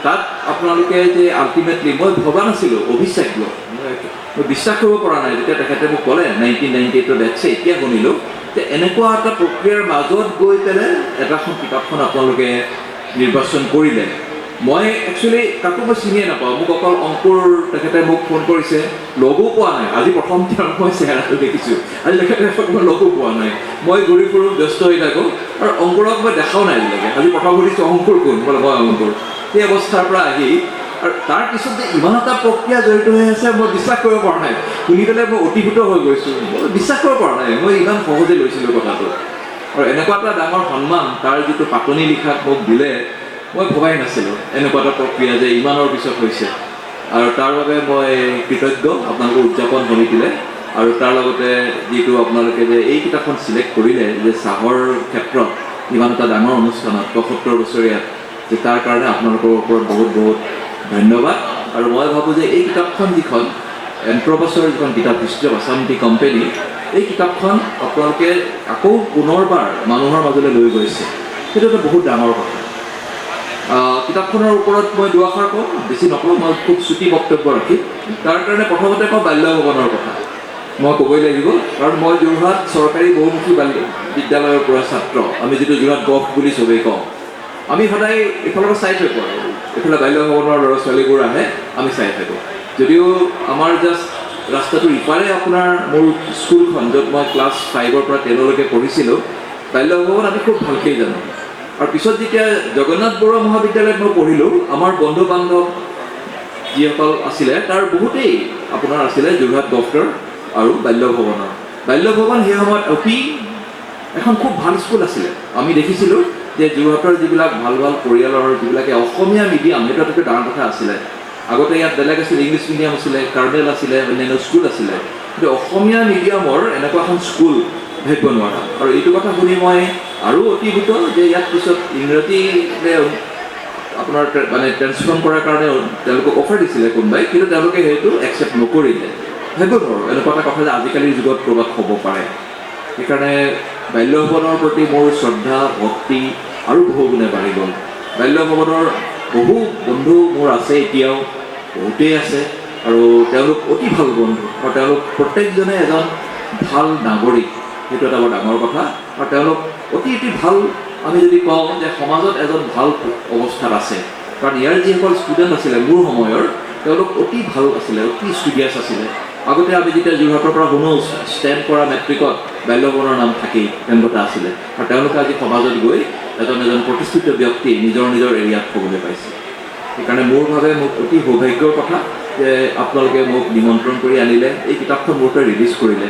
তাত আপোনালোকে যে আল্টিমেটলি, মই ভবা নাছিলোঁ, অভিশ্বাস্য, মই বিশ্বাস কৰিব পৰা নাই যেতিয়া তেখেতে মোক ক'লে 1998 ডেটছে, এতিয়া শুনিলোঁ যে এনেকুৱা এটা প্ৰক্ৰিয়াৰ মাজত গৈ পেলাই এখন কিতাপখন আপোনালোকে নিৰ্বাচন কৰিলে। মই একচুৱেলি কাকো মই চিনিয়ে নাপাওঁ, মোক অকল অংকুৰ তেখেতে মোক ফোন কৰিছে, লগো পোৱা নাই। আজি প্ৰথম মই চেহেৰাটো দেখিছোঁ, আজি তেখেতে মই লগো পোৱা নাই। মই ঘূৰি ফুৰোঁ, ব্যস্ত হৈ থাকোঁ, আৰু অংকুৰক মই দেখাও নাই আজিলৈকে। আজি প্ৰথম সুধিছোঁ অংকুৰ কোন, বোলে মই অংকুৰ। সেই অৱস্থাৰ পৰা আহি, আৰু তাৰপিছত যে ইমান এটা প্ৰক্ৰিয়া জড়িত হৈ আছে, মই বিশ্বাস কৰিব পৰা নাই। শুনি পেলাই মই অতিভূত হৈ গৈছোঁ, মই বিশ্বাস কৰিব পৰা নাই মই ইমান সহজে লৈছিলোঁ কথাটো। আৰু এনেকুৱা এটা ডাঙৰ সন্মান তাৰ যিটো পাতনি লিখাত মোক দিলে, মই ভবাই নাছিলোঁ এনেকুৱা এটা প্ৰক্ৰিয়া যে ইমানৰ পিছত হৈছে। আৰু তাৰ বাবে মই কৃতজ্ঞ আপোনালোকৰ উদযাপন সমিতিলে, আৰু তাৰ লগতে যিটো আপোনালোকে যে এই কিতাপখন চিলেক্ট কৰিলে যে চাহৰ ক্ষেত্ৰত ইমান এটা ডাঙৰ অনুষ্ঠানত ৭৫ বছৰীয়াত, যে তাৰ কাৰণে আপোনালোকৰ ওপৰত বহুত বহুত ধন্যবাদ। আৰু মই ভাবোঁ যে এই কিতাপখন যিখন এণ্ট্ৰ'পাছৰ যিখন কিতাপ, history of Assam T company, এই কিতাপখন আপোনালোকে আকৌ পুনৰবাৰ মানুহৰ মাজলৈ লৈ গৈছে, সেইটো এটা বহুত ডাঙৰ কথা। কিতাপখনৰ ওপৰত মই দুআষাৰ কওঁ, বেছি নকওঁ, মই খুব চুটি বক্তব্য ৰাখিম। তাৰ কাৰণে প্ৰথমতে কওঁ বাল্য ভৱনৰ কথা মই ক'বই লাগিব, কাৰণ মই যোৰহাট চৰকাৰী বহুমুখী বিদ্যালয়ৰ পৰা ছাত্ৰ। আমি যিটো যোৰহাট গভ বুলি চবেই কওঁ, আমি সদায় এইফালৰ পৰা চাই থাকোঁ, আৰু এইফালে বাল্য ভৱনৰ ল'ৰা ছোৱালীবোৰ আহে, আমি চাই থাকোঁ। যদিও আমাৰ জাষ্ট ৰাস্তাটোৰ ইপাৰে আপোনাৰ মোৰ স্কুলখন, য'ত মই ক্লাছ 5ৰ পৰা 10লৈকে পঢ়িছিলোঁ, বাল্য ভৱন আমি খুব ভালকৈ জানো। আৰু পিছত যেতিয়া জগন্নাথ বৰুৱা মহাবিদ্যালয়ত মই পঢ়িলোঁ, আমাৰ বন্ধু বান্ধৱ যিসকল আছিলে, তাৰ বহুতেই আপোনাৰ আছিলে যোৰহাট গভটৰ আৰু বাল্য ভৱনৰ। বাল্য ভৱন সেই সময়ত এখন খুব ভাল স্কুল আছিলে। আমি দেখিছিলোঁ যে যোৰহাটৰ যিবিলাক ভাল ভাল পৰিয়ালৰ যিবিলাকে অসমীয়া মিডিয়াম, সেইটো এটা ডাঙৰ কথা আছিলে। আগতে ইয়াত বেলেগ আছিল, ইংলিছ মিডিয়াম আছিলে, কাৰ্নেল আছিলে, অন্যান্য স্কুল আছিলে, কিন্তু অসমীয়া মিডিয়ামৰ এনেকুৱা এখন স্কুল ভাবিব নোৱাৰা। আৰু এইটো কথা শুনি মই আৰু অতিভূত যে ইয়াত পিছত ইংৰাজীলৈ আপোনাৰ মানে ট্ৰেন্সফৰ্ম কৰাৰ কাৰণে তেওঁলোকক অফাৰ দিছিলে কোনোবাই, কিন্তু তেওঁলোকে সেইটো একচেপ্ট নকৰিলে। ভাবিব নোৱাৰোঁ এনেকুৱা এটা কথা যে আজিকালিৰ যুগত ক'ৰবাত হ'ব পাৰে। সেইকাৰণে বাল্য ভৱনৰ প্ৰতি মোৰ শ্ৰদ্ধা, ভক্তি আৰু বহু গুণে বাঢ়ি গ'ল। বাল্য ভৱনৰ বহু বন্ধু মোৰ আছে, এতিয়াও বহুতেই আছে, আৰু তেওঁলোক অতি ভাল বন্ধু, আৰু তেওঁলোক প্ৰত্যেকজনে এজন ভাল নাগৰিক, সেইটো এটা বৰ ডাঙৰ কথা। আৰু তেওঁলোক অতি ভাল, আমি যদি কওঁ যে সমাজত এজন ভাল অৱস্থাত আছে। কাৰণ ইয়াৰ যিসকল ষ্টুডেণ্ট আছিলে মোৰ সময়ৰ, তেওঁলোক অতি ভাল আছিলে, অতি ষ্টুডিয়াছ আছিলে। আগতে আমি যেতিয়া যোৰহাটৰ পৰা শুনো ষ্টেম্প কৰা মেট্ৰিকত বাল্যভৱনৰ নাম থাকেই, তেনেকুৱা আছিলে। আৰু তেওঁলোকে আজি সমাজত গৈ এজন প্ৰতিষ্ঠিত ব্যক্তি নিজৰ এৰিয়াত হ'বলৈ পাইছে। সেইকাৰণে মোৰ ভাৱে মোক অতি সৌভাগ্যৰ কথা যে আপোনালোকে মোক নিমন্ত্ৰণ কৰি আনিলে, এই কিতাপখন মোৰ পৰা ৰিলিজ কৰিলে।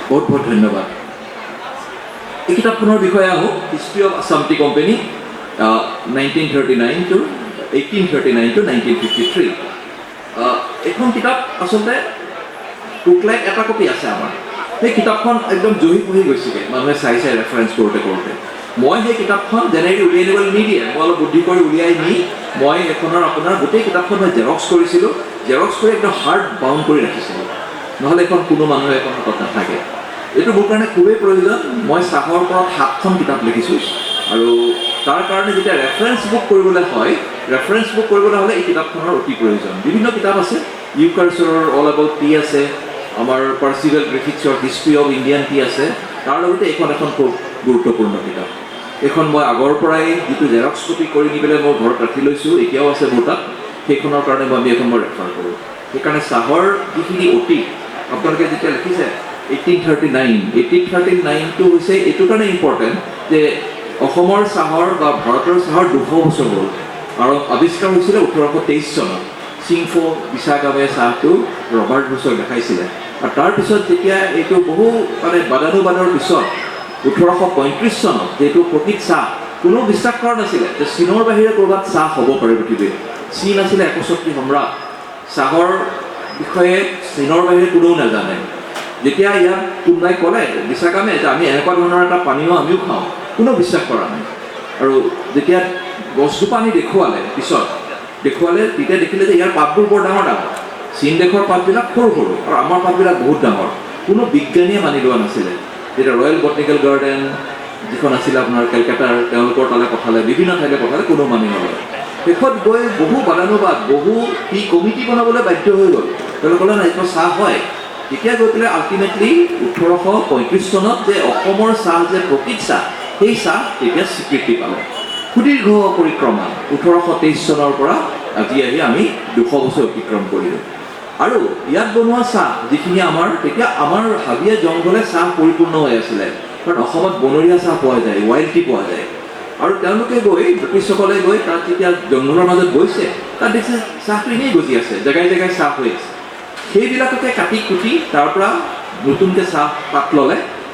বহুত বহুত ধন্যবাদ। এই কিতাপখনৰ বিষয়ে আহোঁ, history of Assam T company 1939 to 1953। এইখন কিতাপ আচলতে টুকলাইট এটা কপি আছে আমাৰ। সেই কিতাপখন একদম জহি পহি গৈছেগৈ, মানুহে চাইছে ৰেফাৰেঞ্চ কৰোঁতে। মই সেই কিতাপখন জেনেৰেলি উলিয়াই নিবলৈ নিদিয়ে, মই অলপ বুদ্ধি কৰি উলিয়াই নি মই এখনৰ আপোনাৰ গোটেই কিতাপখন মই জেৰক্স কৰিছিলোঁ, জেৰক্স কৰি একদম হাৰ্ড বাউণ্ড কৰি ৰাখিছিলোঁ, নহ'লে এখন কোনো মানুহে এখন হাতত নাথাকে। এইটো মোৰ কাৰণে খুবেই প্ৰয়োজন। মই চাহৰ ওপৰত 7খন কিতাপ লিখিছোঁ, আৰু তাৰ কাৰণে যেতিয়া ৰেফাৰেঞ্চ বুক কৰিবলৈ হ'লে এই কিতাপখনৰ অতি প্ৰয়োজন। বিভিন্ন কিতাপ আছে, ইউকাৰ্ছৰ অল এবাউট টি আছে, আমাৰ পাৰ্চিভেল গ্ৰিফিথছৰ হিষ্ট্ৰী অফ ইণ্ডিয়ান টি আছে, তাৰ লগতে এইখন এখন খুব গুৰুত্বপূৰ্ণ কিতাপ। এইখন মই আগৰ পৰাই যিটো জেৰক্স কপি কৰি নি পেলাই মই ঘৰত ৰাখি লৈছোঁ, এতিয়াও আছে মোৰ তাত, সেইখনৰ কাৰণে আমি এখন ৰেফাৰ কৰোঁ। সেইকাৰণে চাহৰ যিখিনি অতীত আপোনালোকে যেতিয়া লিখিছে 1839টো হৈছে এইটো কাৰণে ইম্পৰ্টেণ্ট যে অসমৰ চাহৰ বা ভাৰতৰ চাহৰ 200 বছৰ হ'ল, আৰু আৱিষ্কাৰ হৈছিলে 1823 চনত। চিংফো বিশাখামে চাহটো ৰবাৰ্ট বুছক দেখাইছিলে, আৰু তাৰপিছত যেতিয়া এইটো বহু বাদানুবাদৰ পিছত 1835 চনত যিটো প্ৰকৃত চাহ কোনো বিশ্বাস কৰা নাছিলে যে চীনৰ বাহিৰে ক'ৰবাত চাহ হ'ব পাৰে পৃথিৱীত। চীন আছিলে একচ্ছত্ৰী সম্ৰাট, চাহৰ বিষয়ে চীনৰ বাহিৰে কোনেও নাজানে। যেতিয়া ইয়াত কোনোবাই ক'লে বিশাখামে যে আমি এনেকুৱা ধৰণৰ এটা পানীয় আমিও খাওঁ, কোনেও বিশ্বাস কৰা নাই। আৰু যেতিয়া গছজোপা আনি দেখুৱালে তেতিয়া দেখিলে যে ইয়াৰ পাতবোৰ বৰ ডাঙৰ ডাঙৰ, চীন দেশৰ পাতবিলাক সৰু সৰু আৰু আমাৰ পাতবিলাক বহুত ডাঙৰ। কোনো বিজ্ঞানীয়ে মানি লোৱা নাছিলে। যেতিয়া ৰয়েল বটানিকেল গাৰ্ডেন যিখন আছিলে আপোনাৰ কেলকাতাৰ, তেওঁলোকৰ তালৈ পঠালে, বিভিন্ন ঠাইলৈ পঠালে, কোনো মানি নলয়। শেষত গৈ বহু বাদানুবাদ, বহু টি কমিটি বনাবলৈ বাধ্য হৈ গ'ল। তেওঁলোকে ক'লে নাই এইটো চাহ হয়। তেতিয়া গৈ পেলাই আল্টিমেটলি 1835 চনত যে অসমৰ চাহ যে প্ৰকৃত চাহ, সেই চাহ তেতিয়া স্বীকৃতি পালে। সুদীৰ্ঘ পৰিক্ৰমা 1823 চনৰ পৰা আজি আহি আমি 200 বছৰ অতিক্ৰম কৰিলোঁ। আৰু ইয়াত বনোৱা চাহ যিখিনি তেতিয়া আমাৰ হাবিয়ে জংঘলে চাহ পৰিপূৰ্ণ হৈ আছিলে, কাৰণ অসমত বনৰীয়া চাহ পোৱা যায়, ৱাইল্ড টি পোৱা যায়। আৰু তেওঁলোকে ব্ৰিটিছসকলে গৈ তাত যেতিয়া জংঘলৰ মাজত গৈছে, তাত দেখিছে চাহটো এনেই গজি আছে, জেগাই জেগাই চাহ হৈ আছে। সেইবিলাককে কাটি কুটি তাৰ পৰা নতুনকৈ চাহ পাত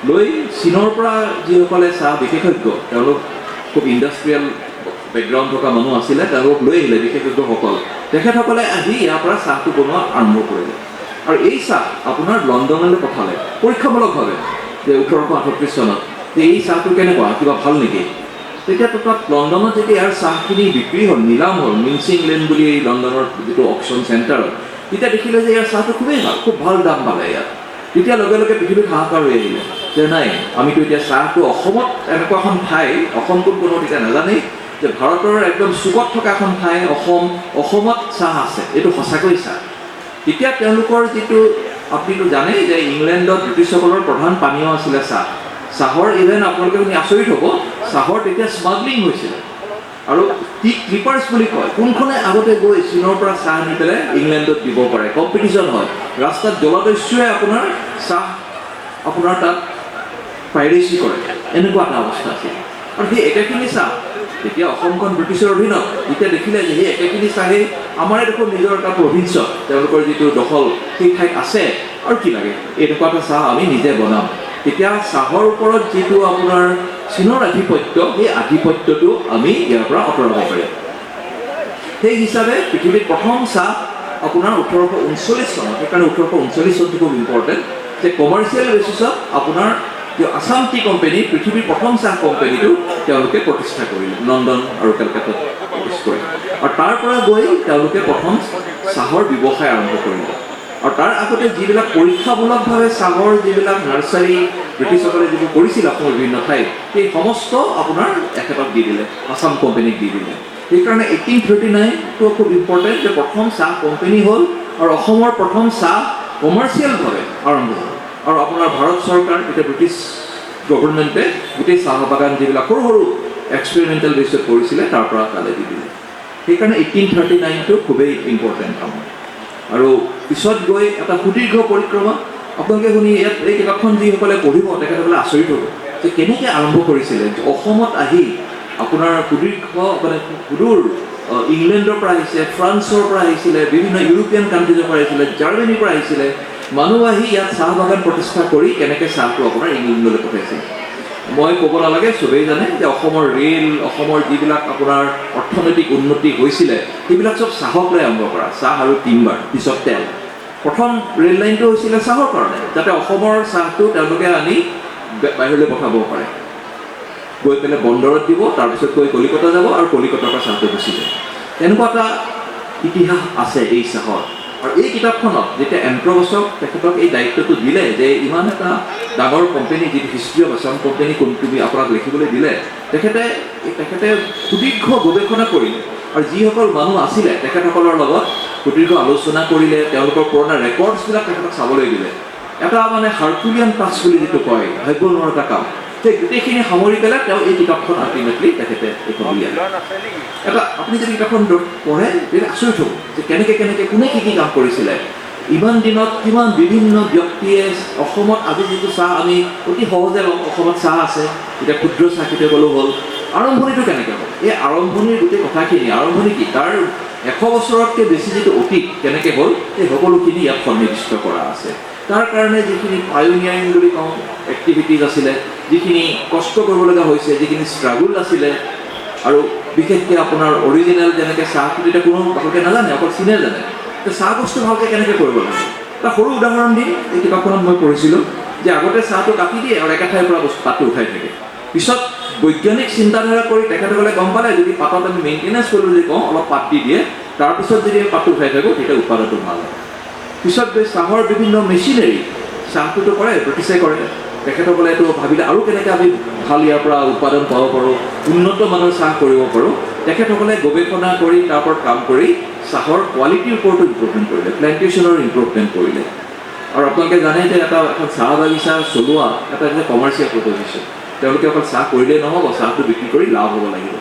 লৈ চীনৰ পৰা যিসকলে চাহ বিশেষজ্ঞ, তেওঁলোক খুব ইণ্ডাষ্ট্ৰিয়েল বেকগ্ৰাউণ্ড থকা মানুহ আছিলে, তেওঁলোকক লৈ আহিলে বিশেষজ্ঞসকল। তেখেতসকলে আহি ইয়াৰ পৰা চাহটো বনোৱা আৰম্ভ কৰিলে, আৰু এই চাহ আপোনাৰ লণ্ডনলৈ পঠালে পৰীক্ষামূলকভাৱে যে 1838 চনত যে এই চাহটো কেনেকুৱা, কিবা ভাল নেকি। তেতিয়া তাত লণ্ডনত যেতিয়া ইয়াৰ চাহখিনি বিক্ৰী হ'ল, নিলাম হ'ল, মিনচিং লেন বুলি এই লণ্ডনৰ যিটো অকশ্যন চেণ্টাৰত, তেতিয়া দেখিলে যে ইয়াৰ চাহটো খুবেই ভাল, খুব ভাল দাম পালে ইয়াত। তেতিয়া লগে লগে পৃথিৱীত হাহাকাৰ হৈ আহিলে যে নাই, আমিতো এতিয়া চাহটো অসমত এনেকুৱা এখন ঠাই, অসমটোত কোনো তেতিয়া নাজানেই যে ভাৰতৰ একদম চুকত থকা এখন ঠাই অসমত চাহ আছে, এইটো সঁচাকৈ চাহ। তেতিয়া তেওঁলোকৰ যিটো আপুনিতো জানেই যে ইংলেণ্ডত ব্ৰিটিছসকলৰ প্ৰধান পানীয় আছিলে চাহ। চাহৰ ইভেন আপোনালোকে শুনি আচৰিত হ'ব, চাহৰ তেতিয়া স্মাগলিং হৈছিলে। আৰু টি ক্লিপাৰ্ছ বুলি কয়, কোনখনে আগতে গৈ চীনৰ পৰা চাহ আনি পেলাই ইংলেণ্ডত দিব পাৰে, কম্পিটিশ্যন হয়। ৰাস্তাত জলদস্যুৱে চাহ তাত পাইৰেচি কৰে, এনেকুৱা এটা অৱস্থা আছিল। আৰু সেই একেখিনি চাহ যেতিয়া অসমখন ব্ৰিটিছৰ অধীনত, যেতিয়া দেখিলে যে সেই একেখিনি চাহেই আমাৰে দেখোন নিজৰ এটা প্ৰভিন্সত তেওঁলোকৰ যিটো দখল সেই ঠাইত আছে, আৰু কি লাগে, এনেকুৱা এটা চাহ আমি নিজে বনাম। তেতিয়া চাহৰ ওপৰত যিটো আপোনাৰ চীনৰ আধিপত্য, সেই আধিপত্যটো আমি ইয়াৰ পৰা আঁতৰাব পাৰিম। সেই হিচাপে পৃথিৱীত প্ৰথম চাহ আপোনাৰ 1839 চনত, সেইকাৰণে 1839 চনটো খুব ইম্পৰ্টেণ্ট, যে কমাৰ্চিয়েল বেচিছত আপোনাৰ আছাম টি কোম্পানী, পৃথিৱীৰ প্ৰথম চাহ কোম্পানীটো তেওঁলোকে প্ৰতিষ্ঠা কৰিলে লণ্ডন আৰু কেলকাতাত প্ৰতিষ্ঠা কৰিলে। আৰু তাৰ পৰা গৈ তেওঁলোকে প্ৰথম চাহৰ ব্যৱসায় আৰম্ভ কৰিলে। আৰু তাৰ আগতে যিবিলাক পৰীক্ষামূলকভাৱে চাহৰ যিবিলাক নাৰ্চাৰী ব্ৰিটিছসকলে যিবোৰ কৰিছিল অসমৰ বিভিন্ন ঠাইত, সেই সমস্ত আপোনাৰ এখেতক দি দিলে, আছাম কোম্পানীক দি দিলে। সেইকাৰণে 1839টো খুব ইম্পৰ্টেণ্ট যে প্ৰথম চাহ কোম্পানী হ'ল, আৰু অসমৰ প্ৰথম চাহ কমাৰ্চিয়েলভাৱে আৰম্ভ হ'ল। আৰু আপোনাৰ ভাৰত চৰকাৰ, এতিয়া ব্ৰিটিছ গভৰ্ণমেণ্টে গোটেই চাহ বাগান যিবিলাক সৰু সৰু এক্সপেৰিমেণ্টেল বেছত কৰিছিলে, তাৰ পৰা তালৈ দি দিলে। সেইকাৰণে 1839টো খুবেই ইম্পৰ্টেণ্ট আমাৰ। আৰু পিছত গৈ এটা সুদীৰ্ঘ পৰিক্ৰমা। আপোনালোকে শুনি ইয়াত এই কিতাপখন যিসকলে পঢ়িব তেখেতসকলে আচৰিত হ'ব যে কেনেকৈ আৰম্ভ কৰিছিলে। অসমত আহি আপোনাৰ সুদীৰ্ঘ মানে সুদূৰ ইংলেণ্ডৰ পৰা আহিছে, ফ্ৰান্সৰ পৰা আহিছিলে, বিভিন্ন ইউৰোপীয়ান কাণ্ট্ৰিজৰ পৰা আহিছিলে, জাৰ্মানীৰ পৰা আহিছিলে মানুহ আহি ইয়াত চাহ বাগান প্ৰতিষ্ঠা কৰি কেনেকৈ চাহটো আপোনাৰ ইংলেণ্ডলৈ পঠাইছিল। মই ক'ব নালাগে, চবেই জানে যে অসমৰ ৰেল, অসমৰ যিবিলাক আপোনাৰ অৰ্থনৈতিক উন্নতি হৈছিলে সেইবিলাক চব চাহক লৈ আৰম্ভ কৰা। চাহ আৰু টিম্বাৰ, পিছত তেল। প্ৰথম ৰেল লাইনটো হৈছিলে চাহৰ কাৰণে, যাতে অসমৰ চাহটো তেওঁলোকে আনি বাহিৰলৈ পঠাব পাৰে। গৈ পেলাই বন্দৰত দিব, তাৰপিছত গৈ কলিকতা যাব আৰু কলিকতাৰ পৰা চাহটো গুচি যায়। তেনেকুৱা এটা ইতিহাস আছে এই চাহৰ। আৰু এই কিতাপখনত যেতিয়া এন্ট্ৰবছক তেখেতক এই দায়িত্বটো দিলে যে ইমান এটা ডাঙৰ কোম্পানী, যিটো হিষ্ট্ৰী অফ আছাম কোম্পানী তুমি আপোনাক লিখিবলৈ দিলে, তেখেতে সুদীৰ্ঘ গৱেষণা কৰিলে আৰু যিসকল মানুহ আছিলে তেখেতসকলৰ লগত সুদীৰ্ঘ আলোচনা কৰিলে, তেওঁলোকৰ পুৰণা ৰেকৰ্ডছবিলাক তেখেতক চাবলৈ দিলে। এটা মানে হাৰ্কুলিয়ান টাস্ক বুলি যিটো কয়, ভাবিব নোৱাৰা এটা কাম, সেই গোটেইখিনি সামৰি পেলাই তেওঁ এই কিতাপখন আল্টিমেটলি তেখেতে এইখন উলিয়ালে। এটা আপুনি যদি কিতাপখন পঢ়ে তেতিয়া আচৰিত হ'ব যে কেনেকৈ কোনে কি কাম কৰিছিলে। ইমান দিনত কিমান বিভিন্ন ব্যক্তিয়ে অসমত আজি যিটো চাহ আমি অতি সহজে লওঁ, অসমত চাহ আছে, এতিয়া ক্ষুদ্ৰ চাহ খেতিয়কসকলো হ'ল। আৰম্ভণিটো কেনেকৈ হ'ল? এই আৰম্ভণিৰ গোটেই কথাখিনি, আৰম্ভণি কি, তাৰ 100 বছৰতকৈ বেছি যিটো অতীত কেনেকৈ হ'ল, সেই সকলোখিনি ইয়াত সন্নিৱিষ্ট কৰা আছে। তাৰ কাৰণে যিখিনি পায়োনিয়াৰিং বুলি কওঁ এক্টিভিটিজ আছিলে, যিখিনি কষ্ট কৰিবলগা হৈছে, যিখিনি ষ্ট্ৰাগল আছিলে, আৰু বিশেষকৈ আপোনাৰ অৰিজিনেল যেনেকৈ চাহটো তেতিয়া কোনো ভালকৈ নাজানে, অকল চিনে জানে, চাহ বস্তু ভালকৈ কেনেকৈ কৰিব লাগে। এটা সৰু উদাহৰণ দিম, এই কিতাপখনত মই পঢ়িছিলোঁ যে আগতে চাহটো কাটি দিয়ে আৰু একে ঠাইৰ পৰা বস্তু পাতটো উঠাই থাকে। পিছত বৈজ্ঞানিক চিন্তাধাৰা কৰি তেখেতসকলে গম পালে যদি পাতত আমি মেইনটেনেঞ্চ কৰোঁ যদি কওঁ, অলপ পাত দি দিয়ে, তাৰপিছত যদি আমি পাতটো উঠাই থাকোঁ তেতিয়া উৎপাদনটো ভাল হয়। পিছত গৈ চাহৰ বিভিন্ন মেচিনেৰী, চাহটোতো কৰে, ব্ৰিটিছে কৰে, তেখেতসকলে এইটো ভাবিলে আৰু কেনেকৈ আমি ভাল ইয়াৰ পৰা উৎপাদন পাব পাৰোঁ, উন্নত মানৰ চাহ কৰিব পাৰোঁ। তেখেতসকলে গৱেষণা কৰি তাৰ ওপৰত কাম কৰি চাহৰ কোৱালিটিৰ ওপৰতো ইম্প্ৰুভমেণ্ট কৰিলে, প্লেণ্টেশ্যনৰ ইম্প্ৰুভমেণ্ট কৰিলে। আৰু আপোনালোকে জানে যে এখন চাহ বাগিচা চলোৱা এটা কমাৰ্চিয়েল প্ৰপজিশ্যন। তেওঁলোকে অকল চাহ কৰিলেই নহ'ব, চাহটো বিক্ৰী কৰি লাভ হ'ব লাগিব।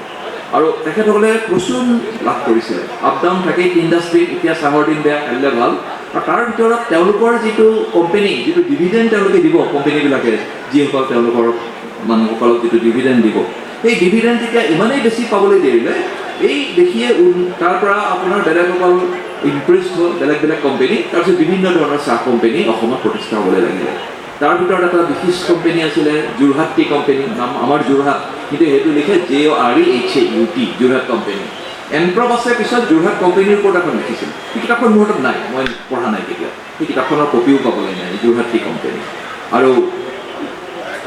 আৰু তেখেতসকলে প্ৰচুৰ লাভ কৰিছিলে। আপ ডাউন থাকেই ইণ্ডাষ্ট্ৰীত, এতিয়া চাহৰ দিন বেয়া, কাইলৈ ভাল। আৰু তাৰ ভিতৰত তেওঁলোকৰ যিটো কোম্পেনী, যিটো ডিভিডেণ্ড তেওঁলোকে দিব, কোম্পেনীবিলাকে যিসকল তেওঁলোকৰ মানুহসকলক যিটো ডিভিডেণ্ড দিব, সেই ডিভিডেণ্ড যেতিয়া ইমানেই বেছি পাবলৈ ধৰিলে, এই দেখিয়ে তাৰ পৰা আপোনাৰ বেলেগসকল ইমপ্ৰেছ হ'ল, বেলেগ কোম্পেনী, তাৰপিছত বিভিন্ন ধৰণৰ চাহ কোম্পেনী অসমত প্ৰতিষ্ঠা হ'বলৈ লাগিলে। তাৰ ভিতৰত এটা বিশেষ কোম্পেনী আছিলে যোৰহাট টি কোম্পেনী, নাম আমাৰ যোৰহাট, কিন্তু সেইটো লিখে JORHAUT, যোৰহাট কোম্পেনী। এন্ট্ৰবাছে পিছত যোৰহাট কোম্পেনীৰ ওপৰত এখন লিখিছিল। সেই কিতাপখন মোৰ হাতত নাই, মই পঢ়া নাই কেতিয়া, সেই কিতাপখনৰ কপিও পাবলৈ নাই, যোৰহাট টি কোম্পেনী। আৰু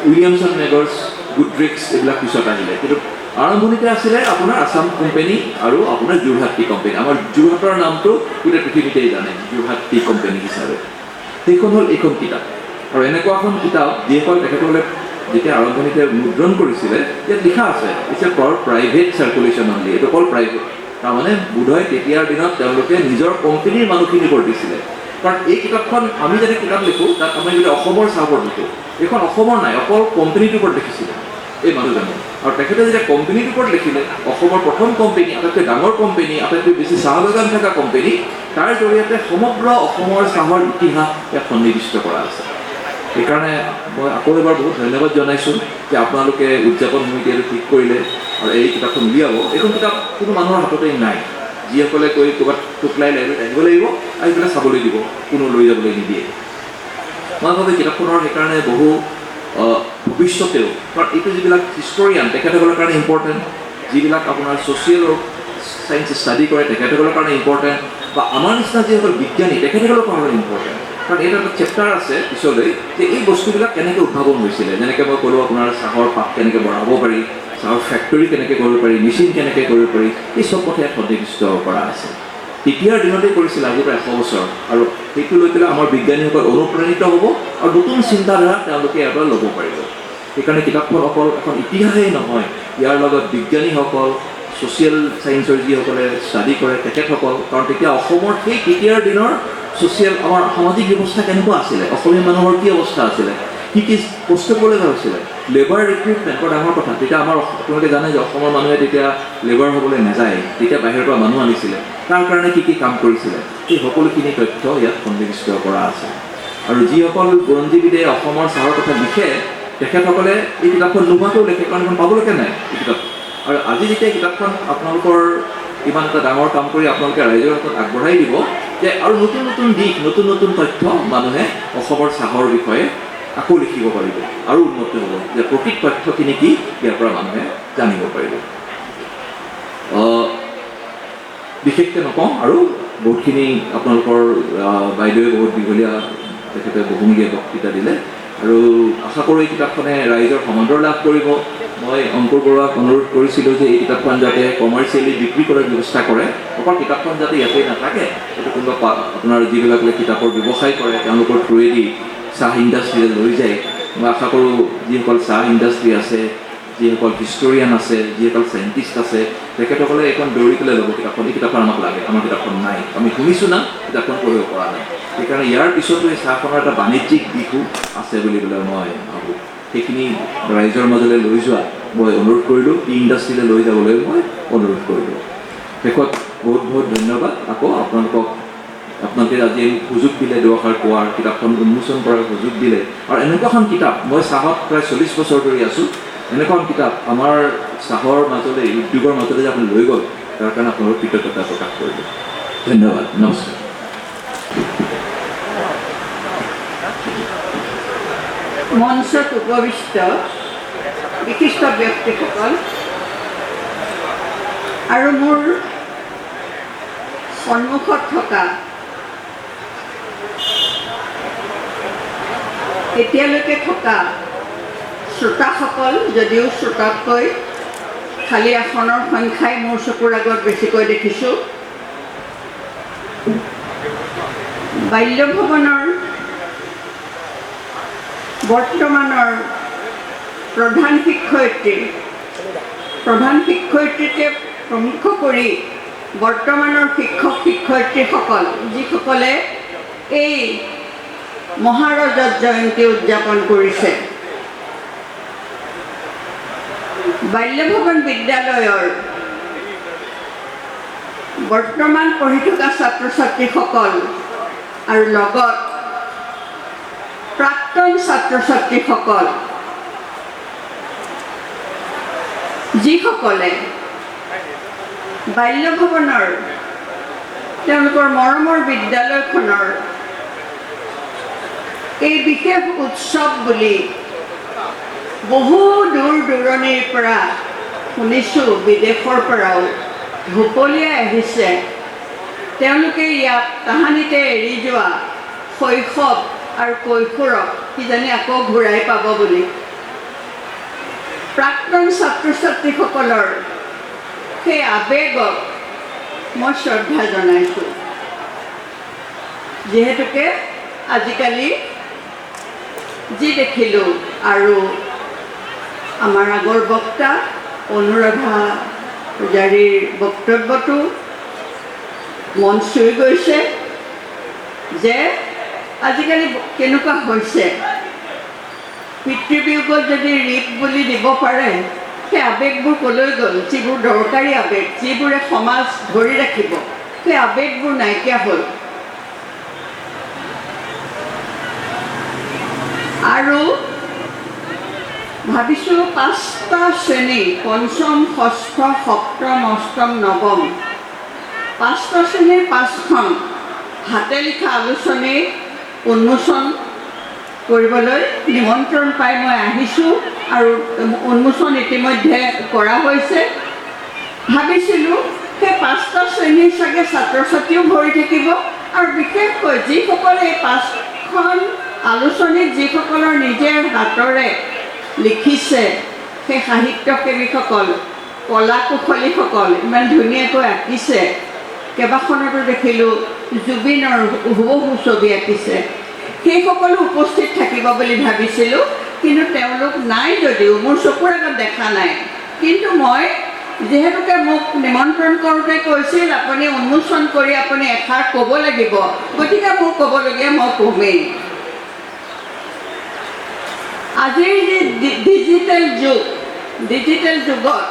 উইলিয়ামছন মেগৰ্ছ, গুড্ৰিক্স এইবিলাক পিছত আহিলে, কিন্তু আৰম্ভণিতে আছিলে আপোনাৰ আছাম কোম্পেনী আৰু আপোনাৰ যোৰহাট টি কোম্পেনী। আমাৰ যোৰহাটৰ নামটো গোটেই পৃথিৱীতেই জানে যোৰহাট টি কোম্পেনী হিচাপে। সেইখন হ'ল এইখন কিতাপ। আৰু এনেকুৱা এখন কিতাপ যিসকল তেখেতসকলে যেতিয়া আৰম্ভণিতে মুদ্ৰণ কৰিছিলে, ইয়াত লিখা আছে it's a for private circulation only, এইটো অকল প্ৰাইভেট। তাৰমানে বোধহয় তেতিয়াৰ দিনত তেওঁলোকে নিজৰ কোম্পেনীৰ মানুহখিনিৰ ওপৰত দিছিলে। কাৰণ এই কিতাপখন আমি যদি কিতাপ লিখোঁ, তাত আমি যদি অসমৰ চাহৰ ওপৰত লিখোঁ, এইখন অসমৰ নাই, অকল কোম্পেনীটোৰ ওপৰত লিখিছিলে এই মানুহজনে। আৰু তেখেতে যেতিয়া কোম্পেনীটোৰ ওপৰত লিখিলে, অসমৰ প্ৰথম কোম্পেনী, আটাইতকৈ ডাঙৰ কোম্পেনী, আটাইতকৈ বেছি চাহ বাগান থকা কোম্পেনী, তাৰ জৰিয়তে সমগ্ৰ অসমৰ চাহৰ ইতিহাস ইয়াত সন্নিৱিষ্ট কৰা আছে। সেইকাৰণে মই আকৌ এবাৰ বহুত ধন্যবাদ জনাইছোঁ যে আপোনালোকে উদযাপন সমিতিয়ে ঠিক কৰিলে আৰু এই কিতাপখন উলিয়াব। এইখন কিতাপ কোনো মানুহৰ হাততেই নাই, যিসকলে কৈ ক'ৰবাত টুকলাই লাইব্ৰেৰীত আহিব লাগিব, আহি পেলাই চাবলৈ দিব, কোনো লৈ যাবলৈ নিদিয়ে। মই ভাবোঁ কিতাপখনৰ সেইকাৰণে বহু ভৱিষ্যতেও, কাৰণ এইটো যিবিলাক হিষ্টৰিয়ান তেখেতসকলৰ কাৰণে ইম্পৰ্টেণ্ট, যিবিলাক আপোনাৰ ছ'চিয়েল চায়েন্স ষ্টাডি কৰে তেখেতসকলৰ কাৰণে ইম্পৰ্টেণ্ট, বা আমাৰ নিচিনা যিসকল বিজ্ঞানী তেখেতসকলৰ কাৰণে ইম্পৰ্টেণ্ট। কাৰণ এইটো এটা চেপ্টাৰ আছে পিছলৈ যে এই বস্তুবিলাক কেনেকৈ উদ্ভাৱন হৈছিলে। যেনেকৈ মই ক'লোঁ আপোনাৰ চাহৰ পাত কেনেকৈ বঢ়াব পাৰি, চাহৰ ফেক্টৰী কেনেকৈ কৰিব পাৰি, মেচিন কেনেকৈ কৰিব পাৰি, এই চব কথা ইয়াত সন্নিৱিষ্ট কৰা আছে। তেতিয়াৰ দিনতেই কৰিছিল, আজি প্ৰায় 100 বছৰ। আৰু সেইটো লৈ পেলাই আমাৰ বিজ্ঞানীসকল অনুপ্ৰাণিত হ'ব আৰু নতুন চিন্তাধাৰা তেওঁলোকে ইয়াৰ পৰা ল'ব পাৰিব। সেইকাৰণে কিতাপখন অকল এখন ইতিহাসেই নহয়, ইয়াৰ লগত বিজ্ঞানীসকল, ছ'চিয়েল চায়েন্সৰ যিসকলে ষ্টাডি কৰে তেখেতসকল, কাৰণ তেতিয়া অসমৰ সেই তেতিয়াৰ দিনৰ ছ'চিয়েল আমাৰ সামাজিক ব্যৱস্থা কেনেকুৱা আছিলে, অসমীয়া মানুহৰ কি অৱস্থা আছিলে, কি কষ্ট কৰিবলগা হৈছিলে। লেবাৰ ৰিক্ৰুটমেণ্ট বৰ ডাঙৰ কথা। তেতিয়া আমাৰ আপোনালোকে জানে যে অসমৰ মানুহে তেতিয়া লেবাৰ হ'বলৈ নাযায়, তেতিয়া বাহিৰৰ পৰা মানুহ আনিছিলে। তাৰ কাৰণে কি কাম কৰিছিলে সেই সকলোখিনি তথ্য ইয়াত সন্নিৱিষ্ট কৰা আছে। আৰু যিসকল বুৰঞ্জীবিদে অসমৰ চাহৰ কথা লিখে তেখেতসকলে এই কিতাপখন নোহোৱাকৈও লিখে, কাৰণ এখন পাবলৈকে নাই এই কিতাপ। আৰু আজি যেতিয়া কিতাপখন আপোনালোকৰ ইমান এটা ডাঙৰ কাম কৰি আপোনালোকে ৰাইজৰ হাতত আগবঢ়াই দিব যে আৰু নতুন নতুন দিশ, নতুন নতুন তথ্য মানুহে অসমৰ চাহৰ বিষয়ে আকৌ লিখিব পাৰিব আৰু উন্নত হ'ব, যে প্ৰকৃত তথ্যখিনি কি ইয়াৰ পৰা মানুহে জানিব পাৰিব। বিশেষকৈ নকওঁ, আৰু বহুতখিনি আপোনালোকৰ বাইদেৱে বহুত দীঘলীয়া তেখেতে বহুমূলীয়া বক্তৃতা দিলে, আৰু আশা কৰোঁ এই কিতাপখনে ৰাইজৰ সমাদৰ লাভ কৰিব। মই অংকুৰ বৰুৱাক অনুৰোধ কৰিছিলোঁ যে এই কিতাপখন যাতে কমাৰ্চিয়েলি বিক্ৰী কৰাৰ ব্যৱস্থা কৰে, অকল কিতাপখন যাতে ইয়াতে নাথাকে, এইটো কোনোবা আপোনাৰ যিবিলাকে কিতাপৰ ব্যৱসায় কৰে তেওঁলোকৰ থ্ৰুৱেদি চাহ ইণ্ডাষ্ট্ৰীৰে লৈ যায়। মই আশা কৰোঁ যিসকল চাহ ইণ্ডাষ্ট্ৰী আছে, যিসকল হিষ্টৰিয়ান আছে, যিসকল চাইণ্টিষ্ট আছে, তেখেতসকলে এখন দৌৰি পেলাই ল'ব কিতাপখন। এই কিতাপখন আমাক লাগে, আমাৰ কিতাপখন নাই, আমি শুনিছোঁ না কিতাপখন পঢ়িব পৰা নাই। সেইকাৰণে ইয়াৰ পিছতো এই চাহখনৰ এটা বাণিজ্যিক দিশো আছে বুলি পেলাই মই ভাবোঁ। সেইখিনি ৰাইজৰ মাজলৈ লৈ যোৱা মই অনুৰোধ কৰিলোঁ, ই ইণ্ডাষ্ট্ৰীলৈ লৈ যাবলৈ মই অনুৰোধ কৰিলোঁ। শেষত বহুত বহুত ধন্যবাদ আকৌ আপোনালোকে আজি সুযোগ দিলে দুআষাৰ কোৱাৰ, কিতাপখন উন্মোচন কৰাৰ সুযোগ দিলে। আৰু এনেকুৱা এখন কিতাপ, মই চাহত প্ৰায় 40 বছৰ ধৰি আছোঁ, এনেকুৱা এখন কিতাপ আমাৰ চাহৰ মাজলৈ, উদ্যোগৰ মাজলৈ যে আপুনি লৈ গ'ল, তাৰ কাৰণে আপোনালোকৰ কৃতজ্ঞতা প্ৰকাশ কৰিলোঁ। ধন্যবাদ, নমস্কাৰ। মঞ্চত উপবিষ্ট বিশিষ্ট ব্যক্তিসকল আৰু মোৰ সন্মুখত থকা এতিয়ালৈকে থকা শ্ৰোতাসকল, যদিও শ্ৰোতাতকৈ খালী আসনৰ সংখ্যাই মোৰ চকুৰ আগত বেছিকৈ দেখিছোঁ। বাল্যভৱনৰ বৰ্তমানৰ প্ৰধান শিক্ষয়িত্ৰীকে প্ৰমুখ কৰি বৰ্তমানৰ শিক্ষক শিক্ষয়িত্ৰীসকল, যিসকলে এই মহাৰজত জয়ন্তী উদযাপন কৰিছে, বাল্যভৱন বিদ্যালয়ৰ বৰ্তমান পঢ়ি থকা ছাত্ৰ ছাত্ৰীসকল আৰু লগত প্ৰাক্তন ছাত্ৰ ছাত্ৰীসকল, যিসকলে বাল্যভৱনৰ তেওঁলোকৰ মৰমৰ বিদ্যালয়খনৰ এই বিশেষ উৎসৱ বুলি বহু দূৰ দূৰণিৰ পৰা শুনিছোঁ, বিদেশৰ পৰাও ঢপলিয়াই আহিছে। তেওঁলোকে ইয়াত তাহানিতে এৰি যোৱা শৈশৱ আৰু কৈশোৰক কিজানি আকৌ ঘূৰাই পাব বুলি। প্ৰাক্তন ছাত্ৰ ছাত্ৰীসকলৰ সেই আৱেগক মই শ্ৰদ্ধা জনাইছোঁ, যিহেতুকে আজিকালি যি দেখিলোঁ, আৰু আমাৰ আগৰ বক্তা অনুৰাধা পূজাৰীৰ বক্তব্যটো মন চুই গৈছে যে আজিকালি কেনেকুৱা হৈছে, পিতৃবিয়োগত যদি ৰীত বুলি দিব পাৰে, সেই আৱেগবোৰ ক'লৈ গ'ল? যিবোৰ দৰকাৰী আৱেগ, যিবোৰে সমাজ ধৰি ৰাখিব, সেই আৱেগবোৰ নাইকিয়া হ'ল। আৰু ভাবিছোঁ 5টা শ্ৰেণী, পঞ্চম, ষষ্ঠ, সপ্তম, অষ্টম, নৱম, 5টা শ্ৰেণীৰ 5খন হাতে লিখা আলোচনী উন্মোচন কৰিবলৈ নিমন্ত্ৰণ পাই মই আহিছোঁ, আৰু উন্মোচন ইতিমধ্যে কৰা হৈছে। ভাবিছিলোঁ সেই 5টা শ্ৰেণীৰ চাগে ছাত্ৰ ছাত্ৰীও ভৰি থাকিব, আৰু বিশেষকৈ যিসকলে এই 5খন আলোচনীত যিসকলৰ নিজে হাতৰে লিখিছে, সেই সাহিত্যপ্ৰেমীসকল, কলা কুশলীসকল ইমান ধুনীয়াকৈ আঁকিছে। কেইবাখনতো দেখিলোঁ জুবিনৰ হুবহু ছবি আঁকিছে। সেইসকলো উপস্থিত থাকিব বুলি ভাবিছিলোঁ, কিন্তু তেওঁলোক নাই যদিও মোৰ চকুৰ আগত দেখা নাই। কিন্তু মই যিহেতুকে মোক নিমন্ত্ৰণ কৰোঁতে কৈছিল আপুনি উন্মোচন কৰি আপুনি এষাৰ ক'ব লাগিব, গতিকে মোৰ ক'বলগীয়া মই কমেই। আজিৰ যি ডিজিটেল যুগত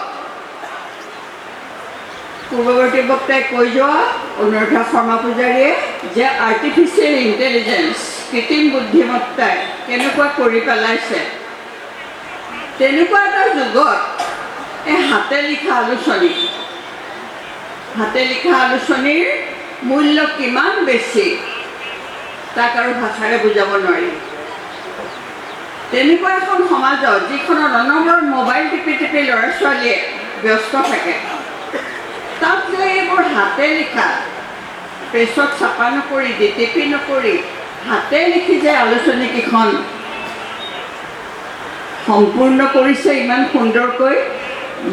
পূৰ্বৱৰ্তী বক্তাই কৈ যোৱা অনুৰাধা শৰ্মা পূজাৰীয়ে যে আৰ্টিফিচিয়েল ইণ্টেলিজেঞ্চ কৃত্ৰিম বুদ্ধিমত্তাই কেনেকুৱা কৰি পেলাইছে, তেনেকুৱা এটা যুগত এই হাতে লিখা আলোচনীৰ মূল্য কিমান বেছি তাক আৰু ভাষাৰে বুজাব নোৱাৰি। তেনেকুৱা এখন সমাজত যিখনত অনবৰত মোবাইল টিপি ল'ৰা ছোৱালীয়ে ব্যস্ত থাকে, তাত যে এইবোৰ হাতে লিখা, প্ৰেছত ছাপা নকৰি ডিটিপি নকৰি হাতে লিখি যে আলোচনীকেইখন সম্পূৰ্ণ কৰিছে ইমান সুন্দৰকৈ,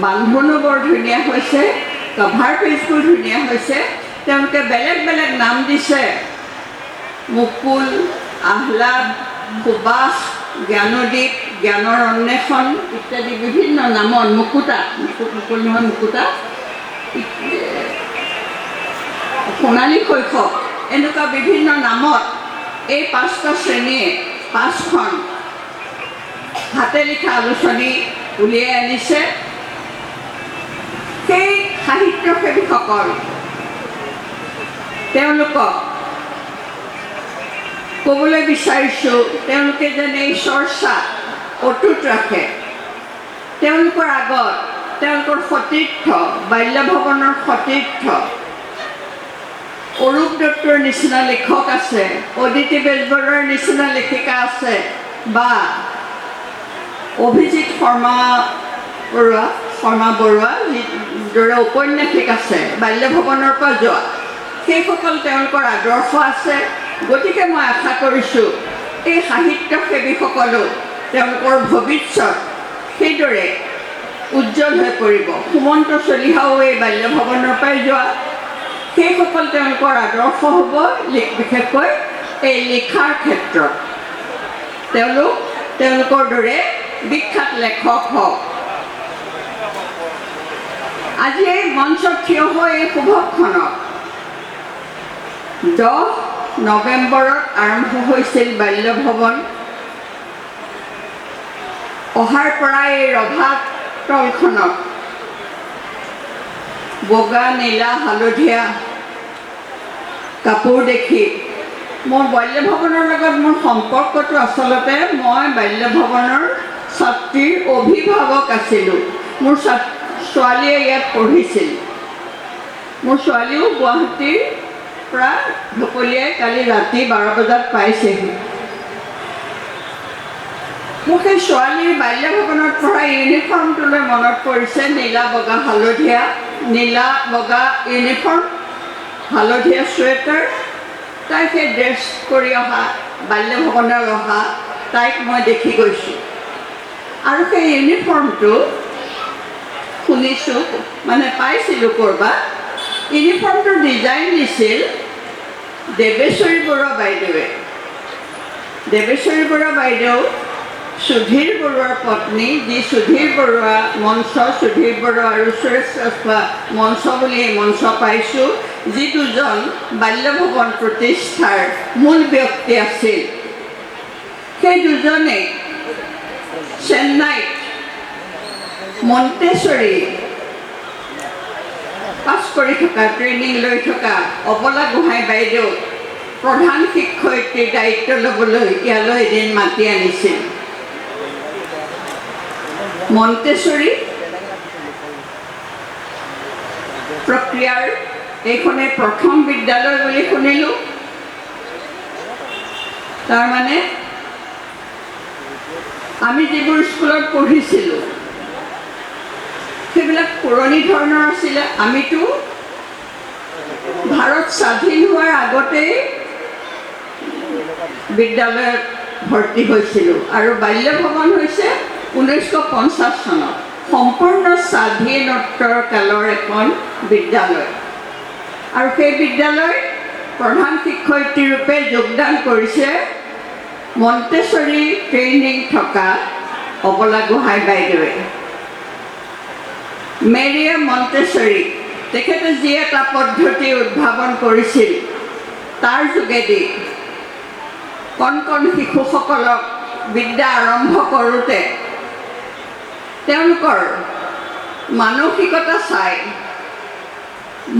বান্ধনো বৰ ধুনীয়া হৈছে, কভাৰ পেজবোৰ ধুনীয়া হৈছে, তেওঁলোকে বেলেগ বেলেগ নাম দিছে, মুকুল, আহ্লাদ, সুবাস, জ্ঞানদীপ, জ্ঞানৰ অন্বেষণ ইত্যাদি বিভিন্ন নামত, মুকুল নহয় মুকুতা, সোণালী শৈশৱ, এনেকুৱা বিভিন্ন নামত এই 5টা শ্ৰেণীয়ে 5খন হাতে লিখা আলোচনী উলিয়াই আনিছে। সেই সাহিত্যসেৱীসকল তেওঁলোকক ক'বলৈ বিচাৰিছোঁ, তেওঁলোকে যেন এই চৰ্চা অটুট ৰাখে। তেওঁলোকৰ আগত তেওঁলোকৰ সতীৰ্থ, বাল্যভৱনৰ সতীৰ্থ অৰূপ দত্তৰ নিচিনা লেখক আছে, অদিতি বেজবৰুৱাৰ নিচিনা লেখিকা আছে, বা অভিজিত শৰ্মা বৰুৱা যিদৰে ঔপন্যাসিক আছে বাল্যভৱনৰ পৰা যোৱা, সেইসকল তেওঁলোকৰ আদৰ্শ আছে। গতিকে মই আশা কৰিছোঁ এই সাহিত্যসেৱীসকলো তেওঁলোকৰ ভৱিষ্যত সেইদৰে উজ্জ্বল হৈ পৰিব। সুমন্ত চলিহাও এই বাল্যভৱনৰ পৰাই যোৱা, সেইসকল তেওঁলোকৰ আদৰ্শ হ'ব, বিশেষকৈ এই লিখাৰ ক্ষেত্ৰত তেওঁলোকৰ দৰে বিখ্যাত লেখক হওক। আজি এই মঞ্চত থিয় হৈ এই শুভক্ষণত 10 নৱেম্বৰত আৰম্ভ হৈছিল বাল্যভৱন। অহাৰ পৰা এই ৰভা তলখনত বগা, নীলা, হালধীয়া কাপোৰ দেখি মোৰ বাল্যভৱনৰ লগত মোৰ সম্পৰ্কটো আচলতে মই বাল্যভৱনৰ ছাত্ৰীৰ অভিভাৱক আছিলোঁ। মোৰ ছোৱালীয়ে ইয়াত পঢ়িছিল। মোৰ ছোৱালীও গুৱাহাটীৰ পৰা ঢপলিয়াই কালি ৰাতি 12 বজাত পাইছেহি। মোক সেই ছোৱালীৰ বাল্যভৱনত পঢ়া ইউনিফৰ্মটোলৈ মনত পৰিছে। নীলা, বগা, হালধীয়া, নীলা বগা ইউনিফৰ্ম, হালধীয়া চুৱেটাৰ, তাই সেই ড্ৰেছ কৰি অহা, বাল্যভৱনলৈ অহা তাইক মই দেখি গৈছোঁ। আৰু সেই ইউনিফৰ্মটো শুনিছোঁ, মানে পাইছিলোঁ ক'ৰবাত, ইউনিফৰ্মটোৰ ডিজাইন দিছিল দেৱেশ্বৰী বৰুৱা বাইদেৱে। দেৱেশ্বৰী বৰুৱা বাইদেউ সুধীৰ বৰুৱাৰ পত্নী, যি সুধীৰ বৰুৱা মঞ্চ, সুধীৰ বৰুৱা আৰু সুৰেশ ৰাজখোৱা মঞ্চ বুলি এই মঞ্চ পাইছোঁ, যি দুজন বাল্যভৱন প্ৰতিষ্ঠাৰ মূল ব্যক্তি আছিল। সেই দুজনে চেন্নাইত মন্তেশ্বৰী পাছ কৰি থকা, ট্ৰেইনিং লৈ থকা অবলা গোহাঁই বাইদেউ প্ৰধান শিক্ষয়িত্ৰীৰ দায়িত্ব ল'বলৈ ইয়ালৈ এদিন মাতি আনিছিল। মন্তেশ্বৰী প্ৰক্ৰিয়াৰ এইখনে প্ৰথম বিদ্যালয় বুলি শুনিলোঁ। তাৰমানে আমি যিবোৰ স্কুলত পঢ়িছিলোঁ সেইবিলাক পুৰণি ধৰণৰ আছিলে। আমিতো ভাৰত স্বাধীন হোৱাৰ আগতেই বিদ্যালয়ত ভৰ্তি হৈছিলোঁ আৰু বাল্যভৱন হৈছে 1950 চনত সম্পূৰ্ণ স্বাধীনোত্তৰ কালৰ এখন বিদ্যালয়। আৰু সেই বিদ্যালয়ত প্ৰধান শিক্ষয়িত্ৰী ৰূপে যোগদান কৰিছে মন্তেশ্বৰী ট্ৰেইনিং থকা অবলা গোহাঁই বাইদেৱে। মেৰিয়াম মন্তেশ্বৰী তেখেতে যি এটা পদ্ধতি উদ্ভাৱন কৰিছিল, তাৰ যোগেদি কণ কণ শিশুসকলক বিদ্যা আৰম্ভ কৰোঁতে তেওঁলোকৰ মানসিকতা চাই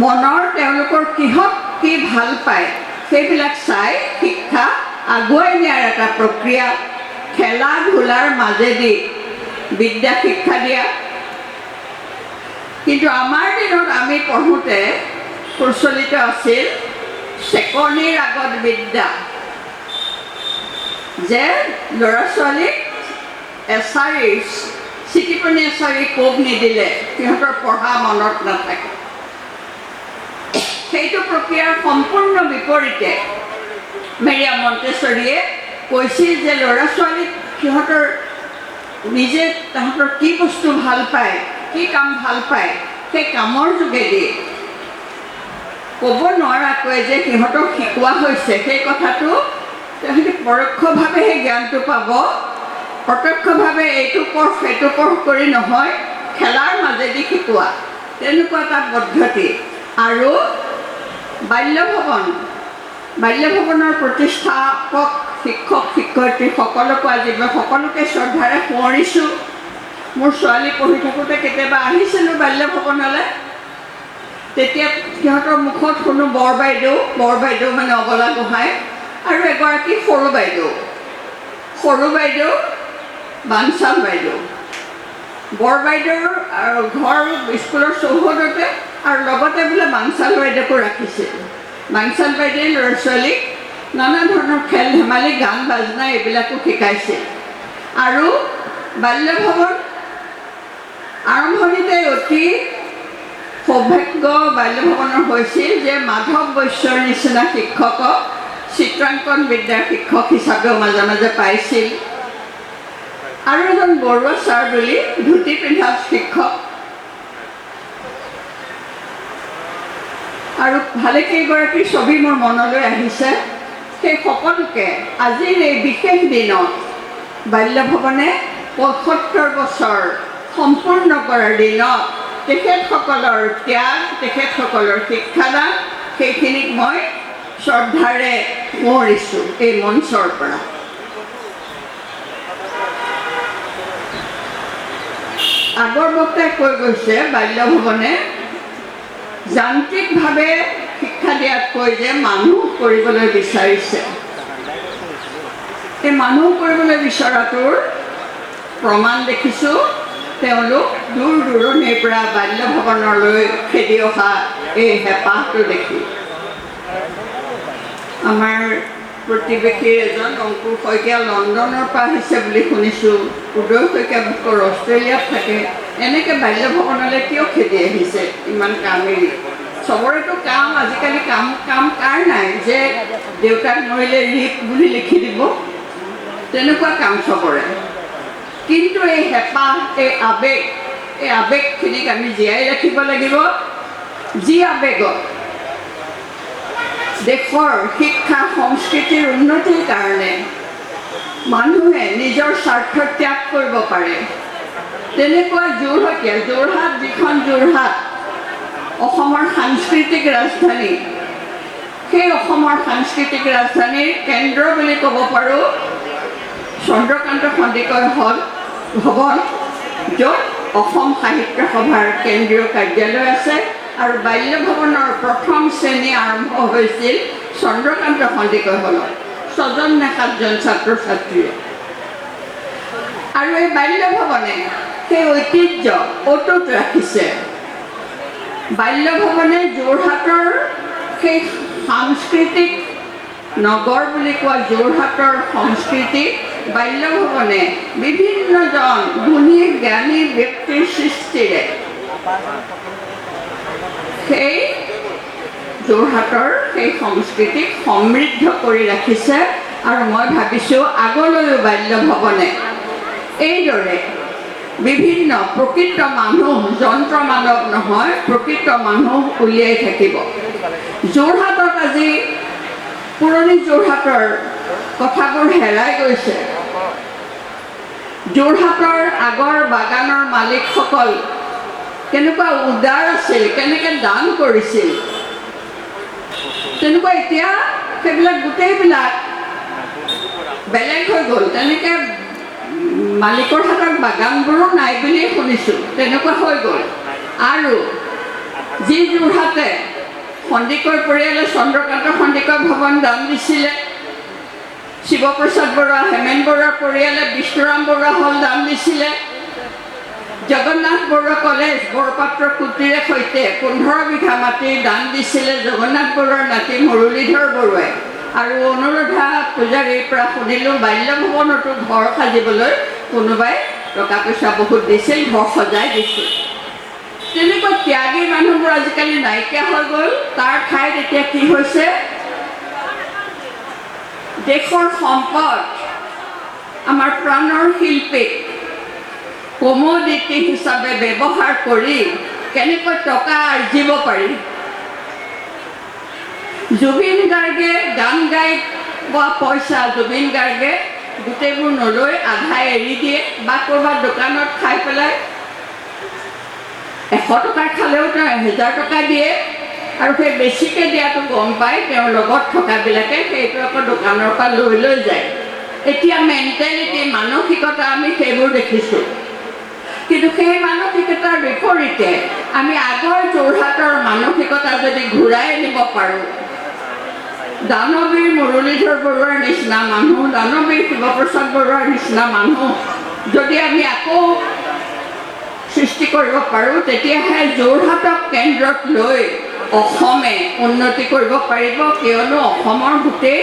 মনৰ তেওঁলোকৰ কিহত কি ভাল পায় সেইবিলাক চাই শিক্ষা আগুৱাই নিয়াৰ এটা প্ৰক্ৰিয়া, খেলা ধূলাৰ মাজেদি বিদ্যা শিক্ষা দিয়া। কিন্তু আমাৰ দিনত আমি পঢ়োঁতে প্ৰচলিত আছিল চেকনিৰ আগত বিদ্যা, যে ল'ৰা ছোৱালীক এছাৰি চিটিপনি এছাৰি কোব নিদিলে সিহঁতৰ পঢ়া মনত নাথাকে। সেইটো প্ৰক্ৰিয়াৰ সম্পূৰ্ণ বিপৰীতে মেৰিয়াম মণ্টেছৰীয়ে কৈছিল যে ল'ৰা ছোৱালীক সিহঁতৰ নিজে তাহাঁতৰ কি বস্তু ভাল পায়, কি কাম ভাল পায়, সেই কামৰ যোগেদি ক'ব নোৱাৰাকৈ যে সিহঁতক শিকোৱা হৈছে সেই কথাটো সিহঁতে পৰোক্ষভাৱে সেই জ্ঞানটো পাব, প্ৰত্যক্ষভাৱে এইটো পঢ় সেইটো পঢ় কৰি নহয়, খেলাৰ মাজেদি শিকোৱা, তেনেকুৱা এটা পদ্ধতি। আৰু বাল্যভৱনৰ প্ৰতিষ্ঠাপক শিক্ষক শিক্ষয়িত্ৰী সকলোকো আজি মই সকলোকে শ্ৰদ্ধাৰে সোঁৱৰিছোঁ। মোৰ ছোৱালী পঢ়ি থাকোঁতে কেতিয়াবা আহিছিলোঁ বাল্যভৱনলৈ, তেতিয়া সিহঁতৰ মুখত শুনো বৰবাইদেউ মানে অবলা গোহাঁই, আৰু এগৰাকী সৰু বাইদেউ বাঞ্চাল বাইদেউ। বৰবাইদেউৰ ঘৰ স্কুলৰ চৌহদতে, আৰু লগতে বোলে বাঞ্চাল বাইদেউকো ৰাখিছিল। বাঞ্চাল বাইদেৱে ল'ৰা ছোৱালীক নানা ধৰণৰ খেল ধেমালি গান বাজনা এইবিলাকো শিকাইছিল। আৰু বাল্যভৱন আৰম্ভণিতে অতি সৌভাগ্য বাল্যভৱনৰ হৈছিল যে মাধৱ বৈশ্যৰ নিচিনা শিক্ষকক চিত্ৰাংকন বিদ্যাৰ শিক্ষক হিচাপেও মাজে মাজে পাইছিল। আৰু এজন বৰুৱা ছাৰ বুলি ধুতি পিন্ধা শিক্ষক, আৰু ভালেকেইগৰাকীৰ ছবি মোৰ মনলৈ আহিছে। সেই সকলোকে আজিৰ এই বিশেষ দিনত বাল্যভৱনে ৭৫ বছৰ সম্পূৰ্ণ কৰাৰ দিনত তেখেতসকলৰ ত্যাগ, তেখেতসকলৰ শিক্ষাদান, সেইখিনিক মই শ্ৰদ্ধাৰে সোঁৱৰিছোঁ এই মঞ্চৰ পৰা। আগৰ বক্তাই কৈ গৈছে বাল্যভৱনে যান্ত্ৰিকভাৱে শিক্ষা দিয়াতকৈ যে মানুহ কৰিবলৈ বিচাৰিছে, এই মানুহ কৰিবলৈ বিচৰাটোৰ প্ৰমাণ দেখিছোঁ। তেওঁলোক দূৰ দূৰণিৰ পৰা বাল্যভৱনলৈ খেদি অহা এই হেঁপাহটো দেখি। আমাৰ প্ৰতিবেশীৰ এজন অংকুৰ শইকীয়া লণ্ডনৰ পৰা আহিছে বুলি শুনিছোঁ, উদয় শইকীয়া ভাস্কৰ অষ্ট্ৰেলিয়াত থাকে। এনেকৈ বাল্যভৱনলৈ কিয় খেদি আহিছে ইমান কাম এৰি? চবৰেতো কাম আজিকালি কাম কাৰ নাই যে দেউতাক মৰিলে ৰিপ বুলি লিখি দিব, তেনেকুৱা কাম চবৰে। কিন্তু এই হেঁপাহ, এই আৱেগখিনিক আমি জীয়াই ৰাখিব লাগিব। যি আৱেগত দেশৰ শিক্ষা সংস্কৃতিৰ উন্নতিৰ কাৰণে মানুহে নিজৰ স্বাৰ্থ ত্যাগ কৰিব পাৰে, তেনেকুৱা যোৰহাট যিখন যোৰহাট অসমৰ সাংস্কৃতিক ৰাজধানী, সেই অসমৰ সাংস্কৃতিক ৰাজধানীৰ কেন্দ্ৰ বুলি ক'ব পাৰোঁ চন্দ্ৰকান্ত সন্দিকৈ ভৱন, য'ত অসম সাহিত্য সভাৰ কেন্দ্ৰীয় কাৰ্যালয় আছে। আৰু বাল্যভৱনৰ প্ৰথম শ্ৰেণী আৰম্ভ হৈছিল চন্দ্ৰকান্ত সন্দিকৈ হলত ৬জন নে ৭জন ছাত্ৰ ছাত্ৰীয়ে। আৰু এই বাল্যভৱনে সেই ঐতিহ্য অটুট ৰাখিছে। বাল্যভৱনে যোৰহাটৰ সেই সাংস্কৃতিক নগৰ বুলি কোৱা যোৰহাটৰ সংস্কৃতিক বাল্যভৱনে বিভিন্নজন গুণী জ্ঞানী ব্যক্তিৰ সৃষ্টিৰে সেই যোৰহাটৰ সেই সংস্কৃতিক সমৃদ্ধ কৰি ৰাখিছে। আৰু মই ভাবিছোঁ আগলৈও বাল্যভৱনে এইদৰে বিভিন্ন প্ৰকৃত মানুহ, যন্ত্ৰ মানৱ নহয়, প্ৰকৃত মানুহ উলিয়াই থাকিব। যোৰহাটত আজি পুৰণি যোৰহাটৰ কথাবোৰ হেৰাই গৈছে। যোৰহাটৰ আগৰ বাগানৰ মালিকসকল কেনেকুৱা উদাৰ আছিল, কেনেকৈ দান কৰিছিল, তেনেকুৱা এতিয়া সেইবিলাক গোটেইবিলাক বেলেগ হৈ গ'ল। তেনেকৈ মালিকৰ হাতত বাগানবোৰো নাই বুলিয়ে শুনিছোঁ, তেনেকুৱা হৈ গ'ল। আৰু যি যোৰহাটে সন্দিকৈ পৰিয়ালে চন্দ্ৰকান্ত সন্দিকৈ ভৱন দান দিছিলে, শিৱপ্ৰসাদ বৰুৱা হেমেন বৰুৱাৰ পৰিয়ালে বিষ্ণুৰাম বৰুৱা হল দান দিছিলে, জগন্নাথ বৰুৱা কলেজ বৰপাত্ৰ কুটিৰে সৈতে 15 বিঘা মাটিৰ দান দিছিলে জগন্নাথ বৰুৱাৰ নাতি মুৰলীধৰ বৰুৱাই। আৰু অনুৰাধা পূজাৰীৰ পৰা শুনিলোঁ বাল্য ভৱনতো ঘৰ সাজিবলৈ কোনোবাই টকা পইচা বহুত দিছিল, ঘৰ সজাই দিছিল। তেনেকুৱা ত্যাগী মানুহবোৰ আজিকালি নাইকিয়া হৈ গ'ল। তাৰ ঠাইত এতিয়া কি হৈছে, দেশৰ সম্পদ আমাৰ প্ৰাণৰ শিল্পীক কমোডিটি হিচাপে ব্যৱহাৰ কৰি কেনেকৈ টকা আৰ্জিব পাৰি। জুবিন গাৰ্গে গান গাই পোৱা পইচা জুবিন গাৰ্গে গোটেইবোৰ নলৈ আধাই এৰি দিয়ে বা ক'ৰবাত দোকানত খাই পেলাই 100 টকাৰ খালেও তেওঁ 1000 টকা দিয়ে। আৰু সেই বেছিকৈ দিয়াটো গম পায় তেওঁৰ লগত থকাবিলাকে, সেইটো আকৌ দোকানৰ পৰা লৈ যায়। এতিয়া মেণ্টেলিটি মানসিকতা আমি সেইবোৰ দেখিছোঁ। কিন্তু সেই মানসিকতাৰ বিপৰীতে আমি আগৰ যোৰহাটৰ মানসিকতা যদি ঘূৰাই আনিব পাৰোঁ, দানৱীৰ মুৰলীধৰ বৰুৱাৰ নিচিনা মানুহ, দানৱীৰ শিৱপ্ৰসাদ বৰুৱাৰ নিচিনা মানুহ যদি আমি আকৌ সৃষ্টি কৰিব পাৰোঁ, তেতিয়াহে যোৰহাটক কেন্দ্ৰত লৈ অসমে উন্নতি কৰিব পাৰিব। কিয়নো অসমৰ গোটেই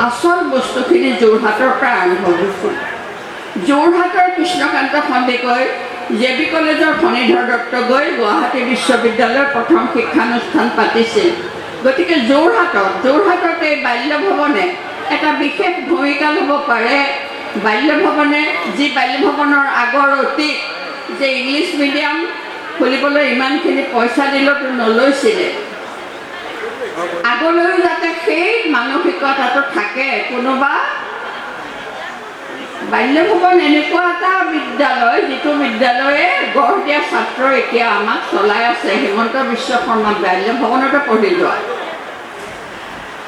আচল বস্তুখিনি যোৰহাটৰ পৰা আৰম্ভ হৈছিল। যোৰহাটৰ কৃষ্ণকান্ত সন্দিকৈ জে.বি. কলেজৰ ফণীধৰ দত্ত গৈ গুৱাহাটী বিশ্ববিদ্যালয়ৰ প্ৰথম শিক্ষানুষ্ঠান পাতিছিল। গতিকে যোৰহাটত এই বাল্য ভৱনে এটা বিশেষ ভূমিকা ল'ব পাৰে। বাল্য ভৱনে যি বাল্য ভৱনৰ আগৰ অতীত যে ইংলিছ মিডিয়াম খুলিবলৈ ইমানখিনি পইচা দিলেতো নলৈছিলে, আগলৈও যাতে সেই মানসিকতাটো থাকে। কোনোবা বাল্য ভৱন এনেকুৱা এটা বিদ্যালয় যিটো বিদ্যালয়ে গঢ় দিয়া ছাত্ৰ এতিয়া আমাক চলাই আছে। হিমন্ত বিশ্ব শৰ্মা বাল্য ভৱনতে পঢ়ি যোৱা,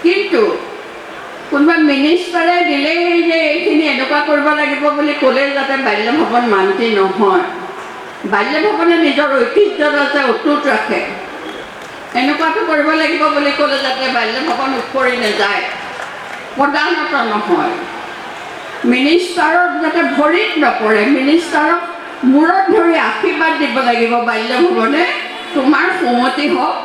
কিন্তু কোনোবা মিনিষ্টাৰে দিলেই যে এইখিনি এনেকুৱা কৰিব লাগিব বুলি ক'লে যাতে বাল্য ভৱন মান্তি নহয়। বাল্য ভৱনে নিজৰ ঐতিহ্য যাতে অটুট ৰাখে, এনেকুৱাটো কৰিব লাগিব বুলি ক'লে যাতে বাল্য ভৱন উপৰি নাযায়, প্ৰধানত নহয়। মিনিষ্টাৰক যাতে ভৰিত নপৰে, মিনিষ্টাৰক মূৰত ধৰি আশীৰ্বাদ দিব লাগিব বাল্য ভৱনে, তোমাৰ সুমতি হওক,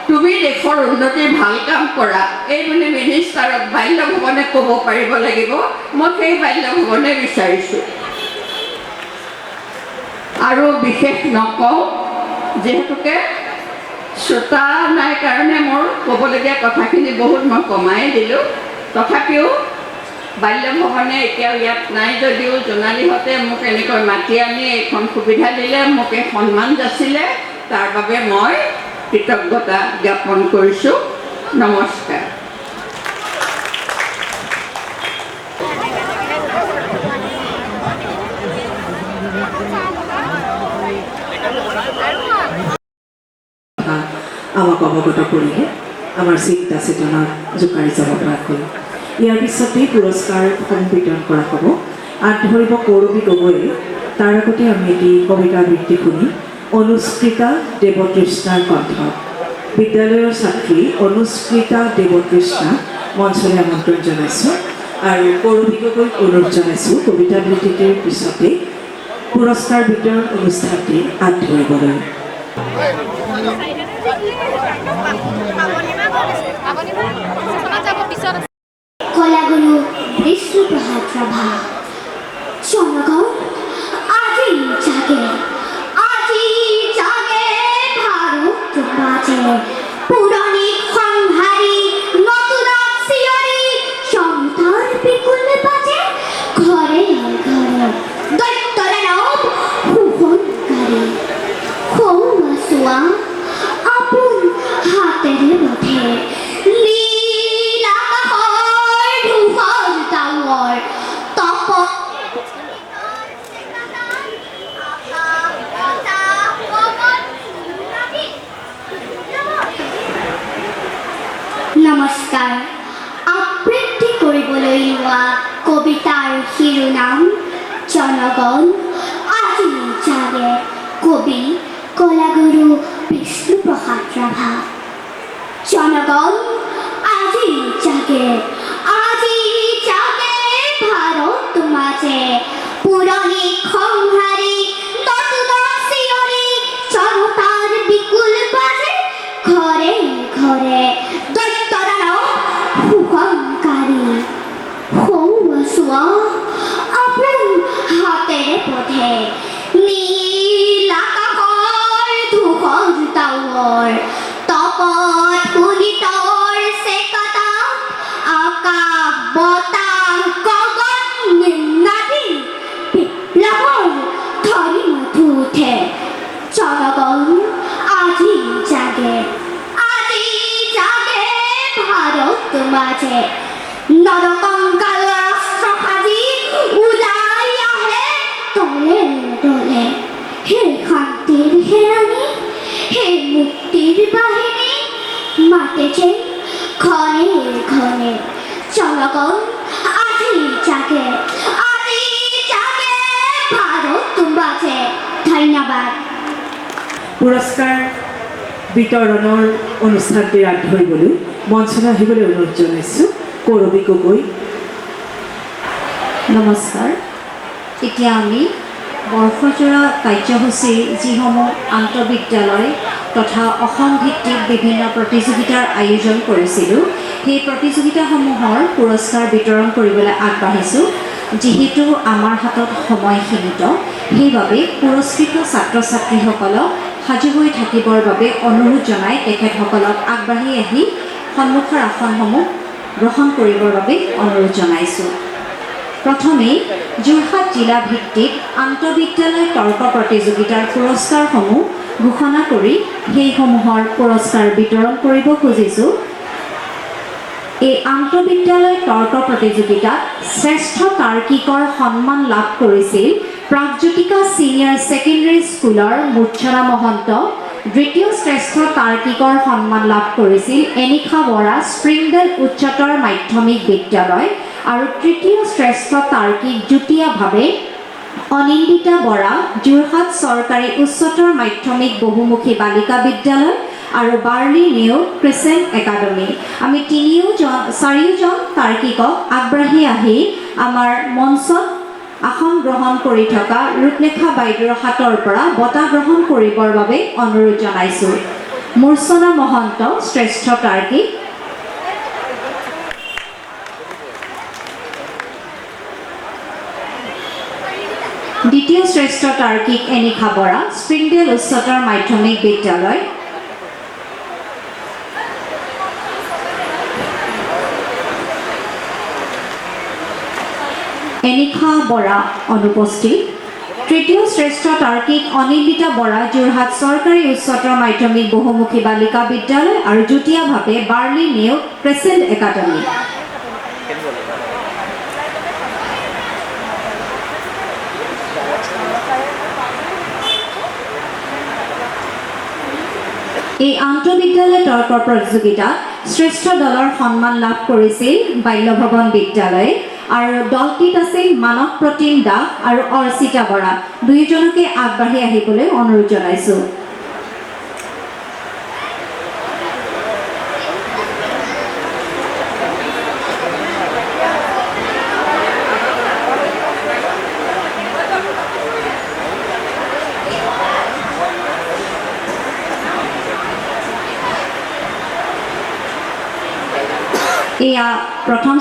তুমি দেশৰ উন্নতিৰ ভাল কাম কৰা, এই বুলি মিনিষ্টাৰক বাল্য ভৱনে ক'ব পাৰিব লাগিব। মই সেই বাল্য ভৱনে বিচাৰিছোঁ। আৰু বিশেষ নকওঁ, যিহেতুকে শ্ৰোতা নাই কাৰণে মোৰ ক'বলগীয়া কথাখিনি বহুত মই কমাই দিলোঁ। তথাপিও বাল্য ভৱনে এতিয়াও ইয়াত নাই যদিও জোনালীহঁতে মোক এনেকৈ মাতি আনি এইখন সুবিধা দিলে, মোক এই সন্মান যাচিলে, তাৰ বাবে মই কৃতজ্ঞতা জ্ঞাপন কৰিছোঁ। নমস্কাৰ। আমাক অৱগত কৰিলে আমাৰ চিন্তা চেতনা জোকাৰি যাব পৰাকৈ। ইয়াৰ পিছতেই পুৰস্কাৰসমূহ বিতৰণ কৰা হ'ব। আগধৰিব কৌৰৱী গগৈয়ে। তাৰ আগতে আমি এটি কবিতা আবৃত্তি শুনি অনুস্কৃতা দেৱতৃষ্ণাৰ কণ্ঠ, বিদ্যালয়ৰ ছাত্ৰী অনুস্কৃতা দেৱতৃষ্ণা মঞ্চলৈ আমন্ত্ৰণ জনাইছোঁ। আৰু কৌৰৱী গগৈক অনুৰোধ জনাইছোঁ কবিতা আবৃত্তিটিৰ পিছতে পুৰস্কাৰ বিতৰণ অনুষ্ঠানটি আগধৰিবলৈ। কলাগুৰু বিষ্ণুপ্ৰসাদ ৰাভা। জনগণ আজি জাগে, আজি জাগে ভাৰত বাজে, পুৰণি সংহাৰী নতুন চিঞৰি সমতাৰ বিকুল বাজে, ঘৰে ঘৰে দৈত্যৰ নাম শোষণকাৰী, সৌৱা চোৱা আপোন হাতেৰে বধে, নীল আকাশৰ ধূসৰ ডাৱৰ তপ নমস্কাৰ। আবৃত্তি কৰিবলৈ লোৱা কবিতার শিরোনাম জনগণ আজি জাগে, কবি কলাগুরু বিষ্ণুপ্রসাদ রাভা। জনগণ আজি জাগে, আজি জাগে ভারত মাঝে, পুরনি সংহারী নতুন শিয়রি জনতার বিকুল বাজে, ঘরে ঘরে দৈত্যদানব হুঙ্কারী। হৌয়াশোয়া আপোন হাতের পথে, নীল আকাশৰ ধূসৰ ডাৱৰ, তপত পুলিতৰ চেকটা, আকাশ বতাহ গগন নিম্নাদি, বিপ্লৱৰ ধ্বনি মধু উঠে। জনগণ আজি জাগে, আজি জাগে ভাৰত মাঝে, নরকঙ্কাল রাষ্ট্র সাজি উলাই আহে দলে দলে। হে শান্তির সেনানী, হে মুক্তির বাহিনী, মাতেছে ক্ষণে ক্ষণে। জনগণ আজি জাগে, আজি জাগে ভারত মাঝে। ধন্যবাদ। পুৰস্কাৰ বিতৰণৰ অনুষ্ঠানটিৰ আগ ধৰিবলৈ মঞ্চলৈ আহিবলৈ অনুৰোধ জনাইছোঁ কৰবী গগৈ। নমস্কাৰ। এতিয়া আমি বৰ্ষজোৰা কাৰ্যসূচীৰ যিসমূহ আন্তঃবিদ্যালয় তথা অসম ভিত্তিক বিভিন্ন প্ৰতিযোগিতাৰ আয়োজন কৰিছিলোঁ, সেই প্ৰতিযোগিতাসমূহৰ পুৰস্কাৰ বিতৰণ কৰিবলৈ আগবাঢ়িছোঁ। যিহেতু আমাৰ হাতত সময় সীমিত, সেইবাবে পুৰস্কৃত ছাত্ৰ ছাত্ৰীসকলক সাজু হৈ থাকিবৰ বাবে অনুৰোধ জনাই তেখেতসকলক আগবাঢ়ি আহি সন্মুখৰ আসনসমূহ গ্ৰহণ কৰিবৰ বাবে অনুৰোধ জনাইছোঁ। প্ৰথমেই যোৰহাট জিলা ভিত্তিক আন্তঃবিদ্যালয় তৰ্ক প্ৰতিযোগিতাৰ পুৰস্কাৰসমূহ ঘোষণা কৰি সেইসমূহৰ পুৰস্কাৰ বিতৰণ কৰিব খুজিছোঁ। এই আন্তঃবিদ্যালয় তৰ্ক প্ৰতিযোগিতাত শ্ৰেষ্ঠ তাৰ্কিকৰ সন্মান লাভ কৰিছিল প্ৰাগজ্যোতিকা ছিনিয়ৰ ছেকেণ্ডেৰী স্কুলৰ মূৰ্ছনা মহন্ত। দ্বিতীয় শ্ৰেষ্ঠ তাৰ্কিকৰ সন্মান লাভ কৰিছিল এনিশা বৰা স্প্ৰিংডেল উচ্চতৰ মাধ্যমিক বিদ্যালয়। আৰু তৃতীয় শ্ৰেষ্ঠ তাৰ্কিক যুটীয়াভাৱে অনিন্দিতা বৰা যোৰহাট চৰকাৰী উচ্চতৰ মাধ্যমিক বহুমুখী বালিকা বিদ্যালয় আৰু বাৰ্লি নিউ ক্ৰিচেণ্ট একাডেমি। আমি চাৰিওজন তাৰ্কিকক আগবাঢ়ি আহি আমাৰ মঞ্চত আসন গ্ৰহণ কৰি থকা ৰূপলেখা বাইদেউৰ হাতৰ পৰা বঁটা গ্ৰহণ কৰিবৰ বাবে অনুৰোধ জনাইছোঁ। মূৰ্ছনা মহন্ত শ্ৰেষ্ঠ তাৰ্কিক, দ্বিতীয় শ্ৰেষ্ঠ তাৰ্কিক এনিশা বৰা স্প্ৰিংডেল উচ্চতৰ মাধ্যমিক বিদ্যালয়, এনিশা বৰা অনুপস্থিত। তৃতীয় শ্ৰেষ্ঠ তাৰ্কিক অনিন্দিতা বৰা যোৰহাট চৰকাৰী উচ্চতৰ মাধ্যমিক বহুমুখী বালিকা বিদ্যালয় আৰু যুটীয়াভাৱে বাৰ্লি নিউ ক্ৰিচেণ্ট একাডেমি। এই আন্তঃবিদ্যালয় তৰ্ক প্ৰতিযোগিতাত শ্ৰেষ্ঠ দলৰ সন্মান লাভ কৰিছিল বাল্যভৱন বিদ্যালয় আৰু দলটিত আছিল মানৱ প্ৰতিম দাস আৰু অৰ্চিতা বৰা। দুয়োজনকে আগবাঢ়ি আহিবলৈ অনুৰোধ জনাইছোঁ। এয়া প্ৰথম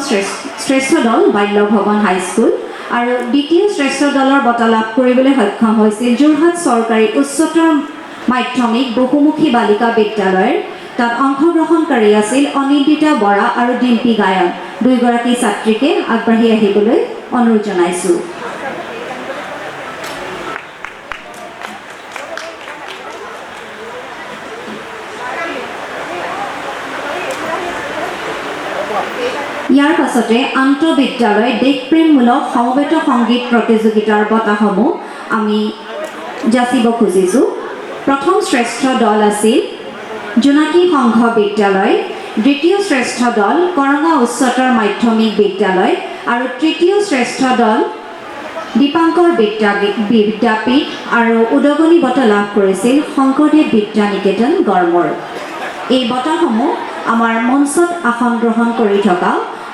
শ্ৰেষ্ঠ দল বাল্যভৱন হাইস্কুল আৰু দ্বিতীয় শ্ৰেষ্ঠ দলৰ বঁটা লাভ কৰিবলৈ সক্ষম হৈছিল যোৰহাট চৰকাৰী উচ্চতৰ মাধ্যমিক বহুমুখী বালিকা বিদ্যালয়ৰ। তাত অংশগ্ৰহণকাৰী আছিল অনিন্দিতা বৰা আৰু ডিম্পী গায়ন। দুয়োগৰাকী ছাত্ৰীকে আগবাঢ়ি আহিবলৈ অনুৰোধ জনাইছোঁ। ইয়াৰ পাছতে আন্তঃবিদ্যালয় দেশপ্ৰেমমূলক সমবেত সংগীত প্ৰতিযোগিতাৰ বঁটাসমূহ আমি যাচিব খুজিছোঁ। প্ৰথম শ্ৰেষ্ঠ দল আছিল জোনাকী সংঘ বিদ্যালয়, দ্বিতীয় শ্ৰেষ্ঠ দল কৰঙা উচ্চতৰ মাধ্যমিক বিদ্যালয় আৰু তৃতীয় শ্ৰেষ্ঠ দল দীপাংকৰ বিদ্যাপীঠ আৰু উদগনি বঁটা লাভ কৰিছিল শংকৰদেৱ বিদ্যা নিকেতন গড়মূৰ। এই বঁটাসমূহ আমাৰ মঞ্চত আসন গ্ৰহণ কৰি থকা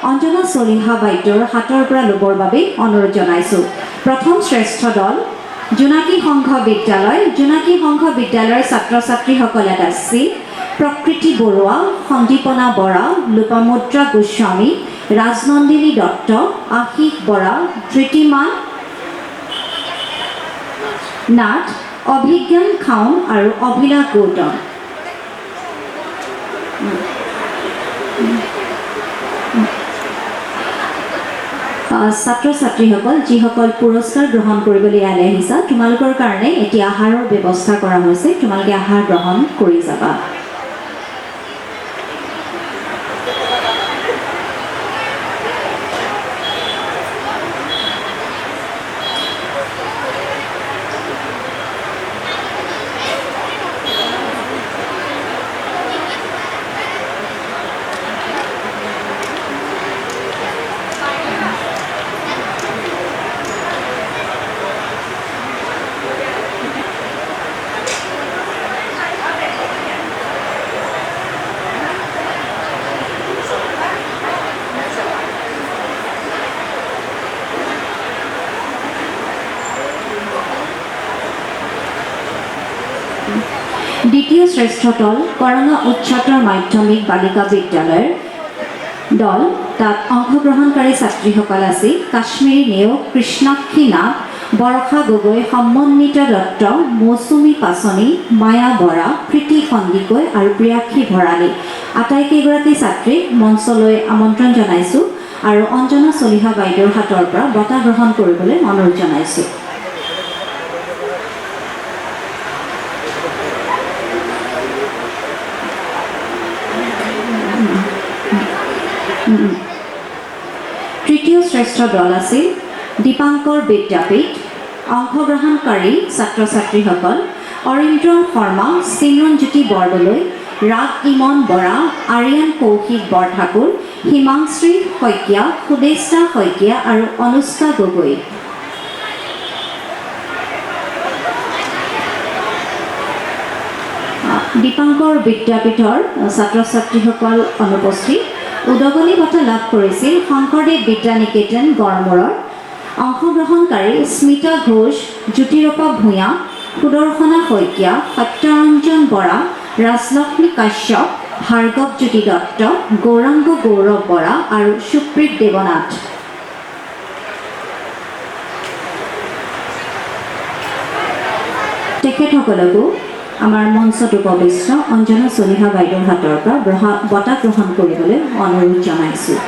অঞ্জনা চলিহা বাইদেউৰ হাতৰ পৰা ল'বৰ বাবে অনুৰোধ জনাইছোঁ। প্ৰথম শ্ৰেষ্ঠ দল জোনাকী সংঘ বিদ্যালয়। জোনাকী সংঘ বিদ্যালয়ৰ ছাত্ৰ ছাত্ৰীসকলে আছিল প্ৰকৃতি বৰুৱা, সন্দীপনা বৰা, লোপামুদ্ৰা গোস্বামী, ৰাজনন্দিনী দত্ত, আশিস বৰা, ধৃতিমান নাথ, অভিজ্ঞান খাউন আৰু অভিলাষ গৌতম। ছাত্ৰ ছাত্ৰীসকল যিসকল পুৰস্কাৰ গ্ৰহণ কৰিবলৈ ইয়ালৈ আহিছা, তোমালোকৰ কাৰণে এতিয়া আহাৰৰ ব্যৱস্থা কৰা হৈছে, তোমালোকে আহাৰ গ্ৰহণ কৰি যাবা। দ্বিতীয় শ্ৰেষ্ঠ দল কৰঙা উচ্চতৰ মাধ্যমিক বালিকা বিদ্যালয়ৰ দল। তাত অংশগ্ৰহণকাৰী ছাত্ৰীসকল আছিল কাশ্মীৰী নেওগ, কৃষ্ণাক্ষী নাথ, বৰষা গগৈ, সমন্বিতা দত্ত, মৌচুমী পাচনি, মায়া বৰা, প্ৰীতি সন্দিকৈ আৰু প্ৰিয়াক্ষী ভৰালী। আটাইকেইগৰাকী ছাত্ৰীক মঞ্চলৈ আমন্ত্ৰণ জনাইছোঁ আৰু অঞ্জনা চলিহা বাইদেউৰ হাতৰ পৰা বঁটা গ্ৰহণ কৰিবলৈ অনুৰোধ জনাইছোঁ। তৃতীয় শ্ৰেষ্ঠ দল আছিল দীপাংকৰ বিদ্যাপীঠ। অংশগ্ৰহণকাৰী ছাত্ৰ ছাত্ৰীসকল অৰিন্দ্ৰ শৰ্মা, চিমৰনজ্যোতি বৰদলৈ, ৰাগ ইমন বৰা, আৰিয়ান কৌশিক বৰঠাকুৰ, হিমাংশ্ৰী শইকীয়া, সুদেষ্টা শইকীয়া আৰু অনুষ্কা গগৈ। দীপাংকৰ বিদ্যাপীঠৰ ছাত্ৰ ছাত্ৰীসকল অনুপস্থিত। উদগনি বঁটা লাভ কৰিছিল শংকৰদেৱ বিদ্যা নিকেতন গড়মূৰৰ। অংশগ্ৰহণকাৰী স্মিতা ঘোষ, জ্যোতিৰূপা ভূঞা, সুদৰ্শনা শইকীয়া, সত্যৰঞ্জন বৰা, ৰাজলক্ষ্মী কাশ্যপ, ভাৰ্গৱজ্যোতি দত্ত, গৌৰাংগ গৌৰৱ বৰা আৰু সুপ্ৰীত দেৱনাথ। তেখেতসকলকো আমাৰ মঞ্চত উপবিষ্ট অঞ্জনা চলিহা বাইদেউৰ হাতৰ পৰা বঁটা গ্ৰহণ কৰিবলৈ অনুৰোধ জনাইছোঁ।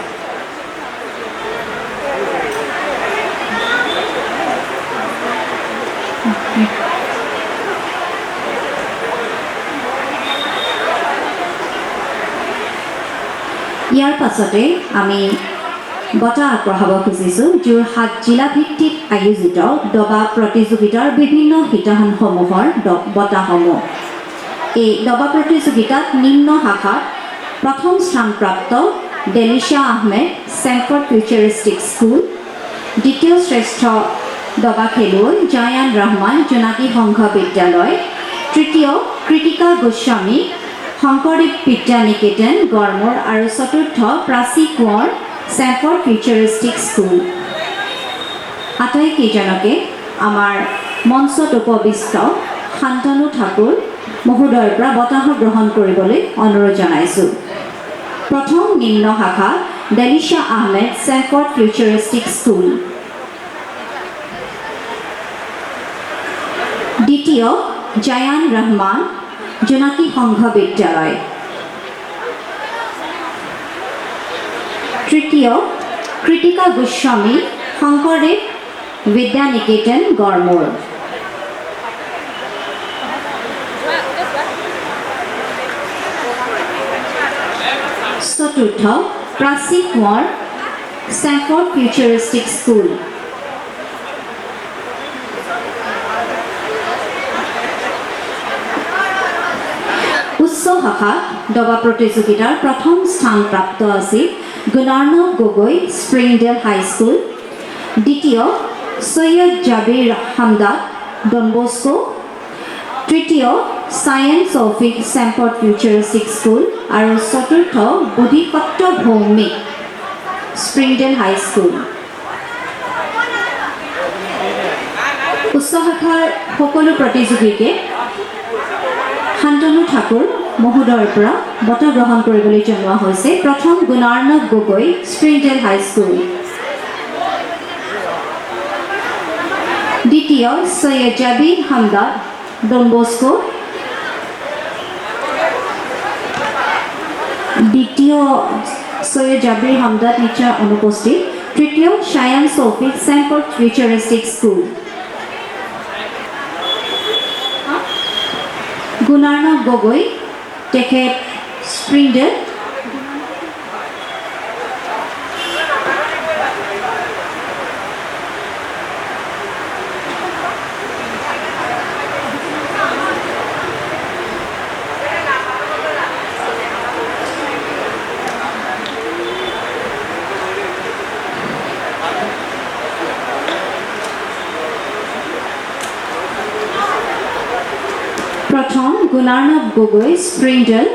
ইয়াৰ পাছতে আমি বঁটা আগবঢ়াব খুজিছোঁ যোৰহাট জিলাভিত্তিক আয়োজিত দবা প্ৰতিযোগিতাৰ বিভিন্ন শিতানসমূহৰ বঁটাসমূহ। এই দবা প্ৰতিযোগিতাত নিম্ন শাখাত প্ৰথম স্থানপ্ৰাপ্ত ডেলিশা আহমেদ, ছেমফৰ্ড ফিউচাৰিষ্টিক স্কুল। দ্বিতীয় শ্ৰেষ্ঠ দবা খেলুৱৈ জায়ান ৰহমান, জোনাকী সংঘ বিদ্যালয়। তৃতীয় কৃতিকা গোস্বামী, শংকৰদেৱ বিদ্যা নিকেতন গড়মূৰ আৰু চতুৰ্থ প্ৰাচী কোঁৱৰ, ছেমফৰ্ড ফিউচাৰিষ্টিক স্কুল। আটাইকেইজনকে আমাৰ মঞ্চত উপবিষ্ট শান্তনু ঠাকুৰ মহোদয়ৰ পৰা বঁটা গ্ৰহণ কৰিবলৈ অনুৰোধ জনাইছোঁ। প্ৰথম নিম্ন শাখা ডেলিশা আহমেদ, ছেমফৰ্ড ফিউচাৰিষ্টিক স্কুল। দ্বিতীয় জায়ান ৰহমান, জোনাকী সংঘ বিদ্যালয়। তৃতীয় কৃতিকা গোস্বামী, শংকৰদেৱ বিদ্যা নিকেতন গড়মূৰ। চতুৰ্থ প্ৰাচী কোঁৱৰ, ছেমফৰ্ড ফিউচাৰিষ্টিক স্কুল। উচ্চ শাখাত দবা প্ৰতিযোগিতাৰ প্ৰথম স্থানপ্ৰাপ্ত আছিল গুণাৰ্ণৱ গগৈ স্প্ৰিংডেল হাইস্কুল, দ্বিতীয় সৈয়দ জাবিৰ হামদাদ ডন বস্কো, তৃতীয় ছায়েন্স অফিক চেম্পট ফিউচাৰিষ্টিক স্কুল আৰু চতুৰ্থ বুদ্ধিসত্ত্ব ভৌমিক স্প্ৰিংডেল হাইস্কুল। উচ্চ শাখাৰ সকলো প্ৰতিযোগীকে শান্তনু ঠাকুৰ মহোদয়ৰ পৰা বঁটা গ্ৰহণ কৰিবলৈ জনোৱা হৈছে। প্ৰথম গুণাৰ্ণৱ গগৈ স্প্ৰিংডেল হাইস্কুল, দ্বিতীয় সৈয়দ জাবিৰ হামদাদ ডন বস্কো, দ্বিতীয় সৈয়দ জাবিৰ হামদাদ নিশ্চয় অনুপস্থিত, তৃতীয় ছায়েন্স অফিক চেম্পট ফিউচাৰিষ্টিক স্কুল। গুণাৰ্ণৱ গগৈ তেখেত স্প্ৰিংডেল, প্ৰথম গুণাৰ্ণৱ গগৈ স্প্ৰিংডেল,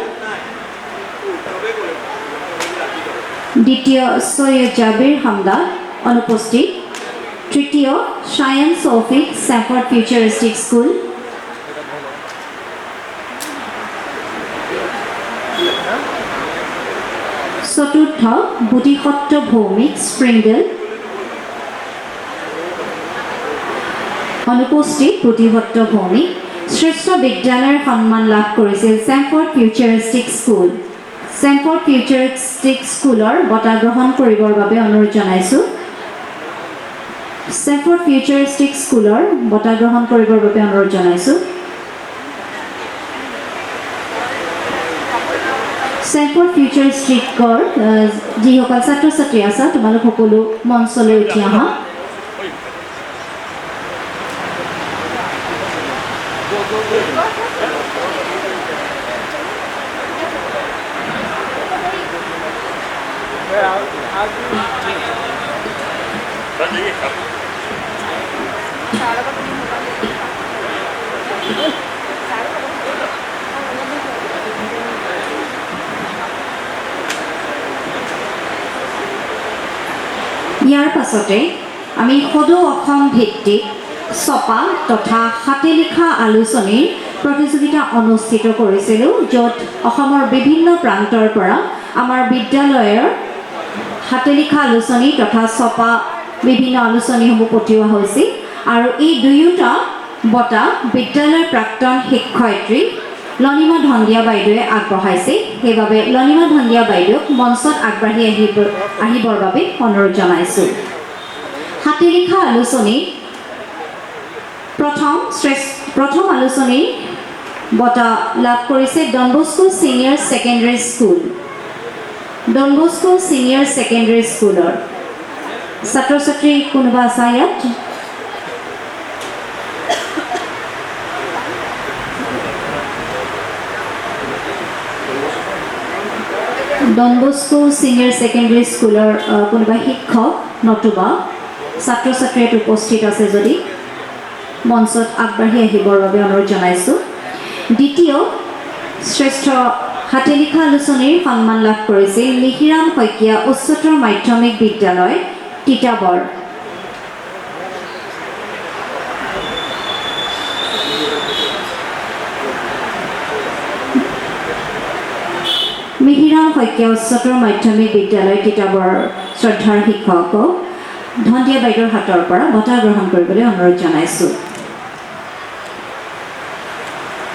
দ্বিতীয় সৈয়দ জাবিৰ হামদাদ অনুপস্থিত, তৃতীয় ছায়েন্স অফিক চেম্পট ফিউচাৰিষ্টিক স্কুল, চতুৰ্থ বুদ্ধিসত্ত্ব ভৌমিক স্প্ৰিংডেল অনুপস্থিত, বুদ্ধিসত্ত্ব ভৌমিক। শ্ৰেষ্ঠ বিদ্যালয়ৰ সন্মান লাভ কৰিছিল চেম্পট ফিউচাৰিষ্টিক স্কুল। চেম্পট ফিউচাৰিষ্টিক স্কুলৰ বঁটা গ্ৰহণ কৰিবৰ বাবে অনুৰোধ জনাইছোঁ। চেম্পট ফিউচাৰিষ্টিক স্কুলৰ বঁটা গ্ৰহণ কৰিবৰ বাবে অনুৰোধ জনাইছোঁ। চেম্পট ফিউচাৰিষ্টিকৰ যিসকল ছাত্ৰ ছাত্ৰী আছা তোমালোক সকলো মঞ্চলৈ উঠি আহা। ইয়াৰ পাছতে আমি সদৌ অসম ভিত্তিক ছপা তথা হাতে লিখা আলোচনীৰ প্ৰতিযোগিতা অনুষ্ঠিত কৰিছিলোঁ, য'ত অসমৰ বিভিন্ন প্ৰান্তৰ পৰা আমাৰ বিদ্যালয়ৰ হাতে লিখা আলোচনী তথা ছপা বিভিন্ন আলোচনীসমূহ পঠিওৱা হৈছিল। আৰু এই দুয়োটা বঁটা বিদ্যালয়ৰ প্ৰাক্তন শিক্ষয়িত্ৰী লনিমা ধন্দিয়া বাইদেৱে আগবঢ়াইছে। সেইবাবে লনিমা ধন্দিয়া বাইদেউক মঞ্চত আগবাঢ়ি আহিবৰ বাবে অনুৰোধ জনাইছোঁ। হাতে লিখা আলোচনী প্ৰথম আলোচনীৰ বঁটা লাভ কৰিছে Don Bosco senior secondary school. Don Bosco senior secondary স্কুলৰ ছাত্ৰ ছাত্ৰী কোনোবা আছা ইয়াত? ডন বস্কো ছিনিয়ৰ ছেকেণ্ডেৰী স্কুলৰ কোনোবা শিক্ষক নতুবা ছাত্ৰ ছাত্ৰী ইয়াত উপস্থিত আছে যদি মঞ্চত আগবাঢ়ি আহিবৰ বাবে অনুৰোধ জনাইছোঁ। দ্বিতীয় শ্ৰেষ্ঠ হাতে লিখা আলোচনীৰ সন্মান লাভ কৰিছিল মিহিৰাম শইকীয়া উচ্চতৰ মাধ্যমিক বিদ্যালয় তিতাবৰ। মিহিৰাম শইকীয়া উচ্চতৰ মাধ্যমিক বিদ্যালয় তিতাবৰৰ শ্ৰদ্ধাৰ শিক্ষকক ধন্দিয়া বাইদেউৰ হাতৰ পৰা বঁটা গ্ৰহণ কৰিবলৈ অনুৰোধ জনাইছোঁ।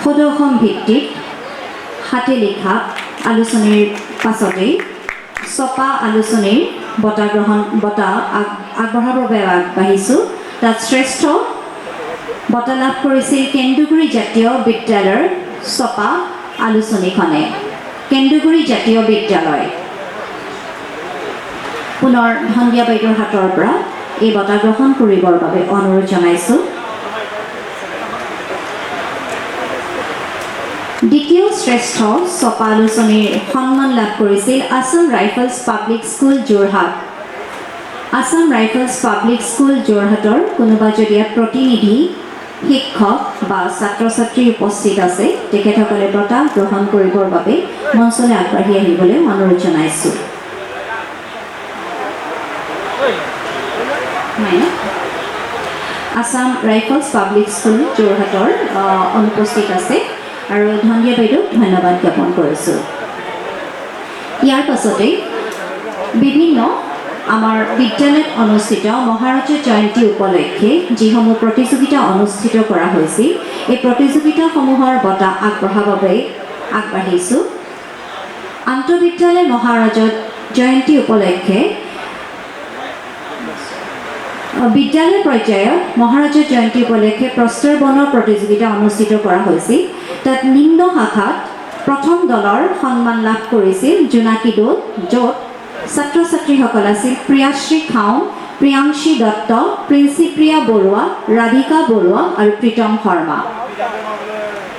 সদৌ অসম ভিত্তিক হাতে লিখা আলোচনীৰ পাছতেই ছপা আলোচনীৰ বঁটা আগবঢ়াবৰ বাবে আগবাঢ়িছোঁ। তাত শ্ৰেষ্ঠ বঁটা লাভ কৰিছিল কেন্দুগুৰি জাতীয় বিদ্যালয়ৰ ছপা আলোচনীখনে। কেন্দুগুৰি জাতীয় বিদ্যালয় পুনৰ ধন্দিয়া বাইদেউৰ হাতৰ পৰা এই বঁটা গ্ৰহণ কৰিবৰ বাবে অনুৰোধ জনাইছোঁ। দ্বিতীয় শ্ৰেষ্ঠ ছপা আলোচনীৰ সন্মান লাভ কৰিছিল Assam rifles public school Jorhat. Assam rifles public school যোৰহাটৰ কোনোবা যদি ইয়াত প্ৰতিনিধি শিক্ষক বা ছাত্ৰ ছাত্ৰী উপস্থিত আছে তেখেতসকলে বঁটা গ্ৰহণ কৰিবৰ বাবে মঞ্চলৈ আগবাঢ়ি আহিবলৈ অনুৰোধ জনাইছোঁ। আছাম ৰাইফলছ পাব্লিক স্কুল যোৰহাটৰ অনুপস্থিত আছে আৰু ধন্দিয়া বাইদেউক ধন্যবাদ জ্ঞাপন কৰিছোঁ। ইয়াৰ পাছতে বিভিন্ন আমাৰ বিদ্যালয়ত অনুষ্ঠিত মহাৰাজা জয়ন্তী উপলক্ষে যিসমূহ প্ৰতিযোগিতা অনুষ্ঠিত কৰা হৈছিল এই প্ৰতিযোগিতাসমূহৰ বঁটা আগবঢ়াৰ বাবে আগবাঢ়িছোঁ। আন্তঃবিদ্যালয় মহাৰাজা জয়ন্তী উপলক্ষে বিদ্যালয় পৰ্যায়ত মহাৰাজা জয়ন্তী উপলক্ষে প্ৰস্তৰ বনোৱা প্ৰতিযোগিতা অনুষ্ঠিত কৰা হৈছিল। তাত নিম্ন শাখাত প্ৰথম দলৰ সন্মান লাভ কৰিছিল জোনাকী দল, য'ত ছাত্ৰ ছাত্ৰীসকল আছিল প্ৰিয়াশ্ৰী খাউন, প্ৰিয়াংশী দত্ত, প্ৰিন্সিপ্ৰিয়া বৰুৱা, ৰাধিকা বৰুৱা আৰু প্ৰীতম শৰ্মা।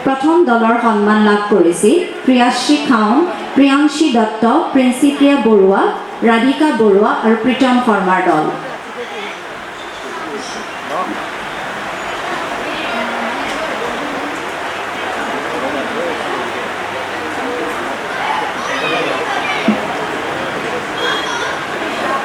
প্ৰথম দলৰ সন্মান লাভ কৰিছিল প্ৰিয়াশ্ৰী খাউন, প্ৰিয়াংশী দত্ত, প্ৰিন্সিপ্ৰিয়া বৰুৱা, ৰাধিকা বৰুৱা আৰু প্ৰীতম শৰ্মাৰ দল।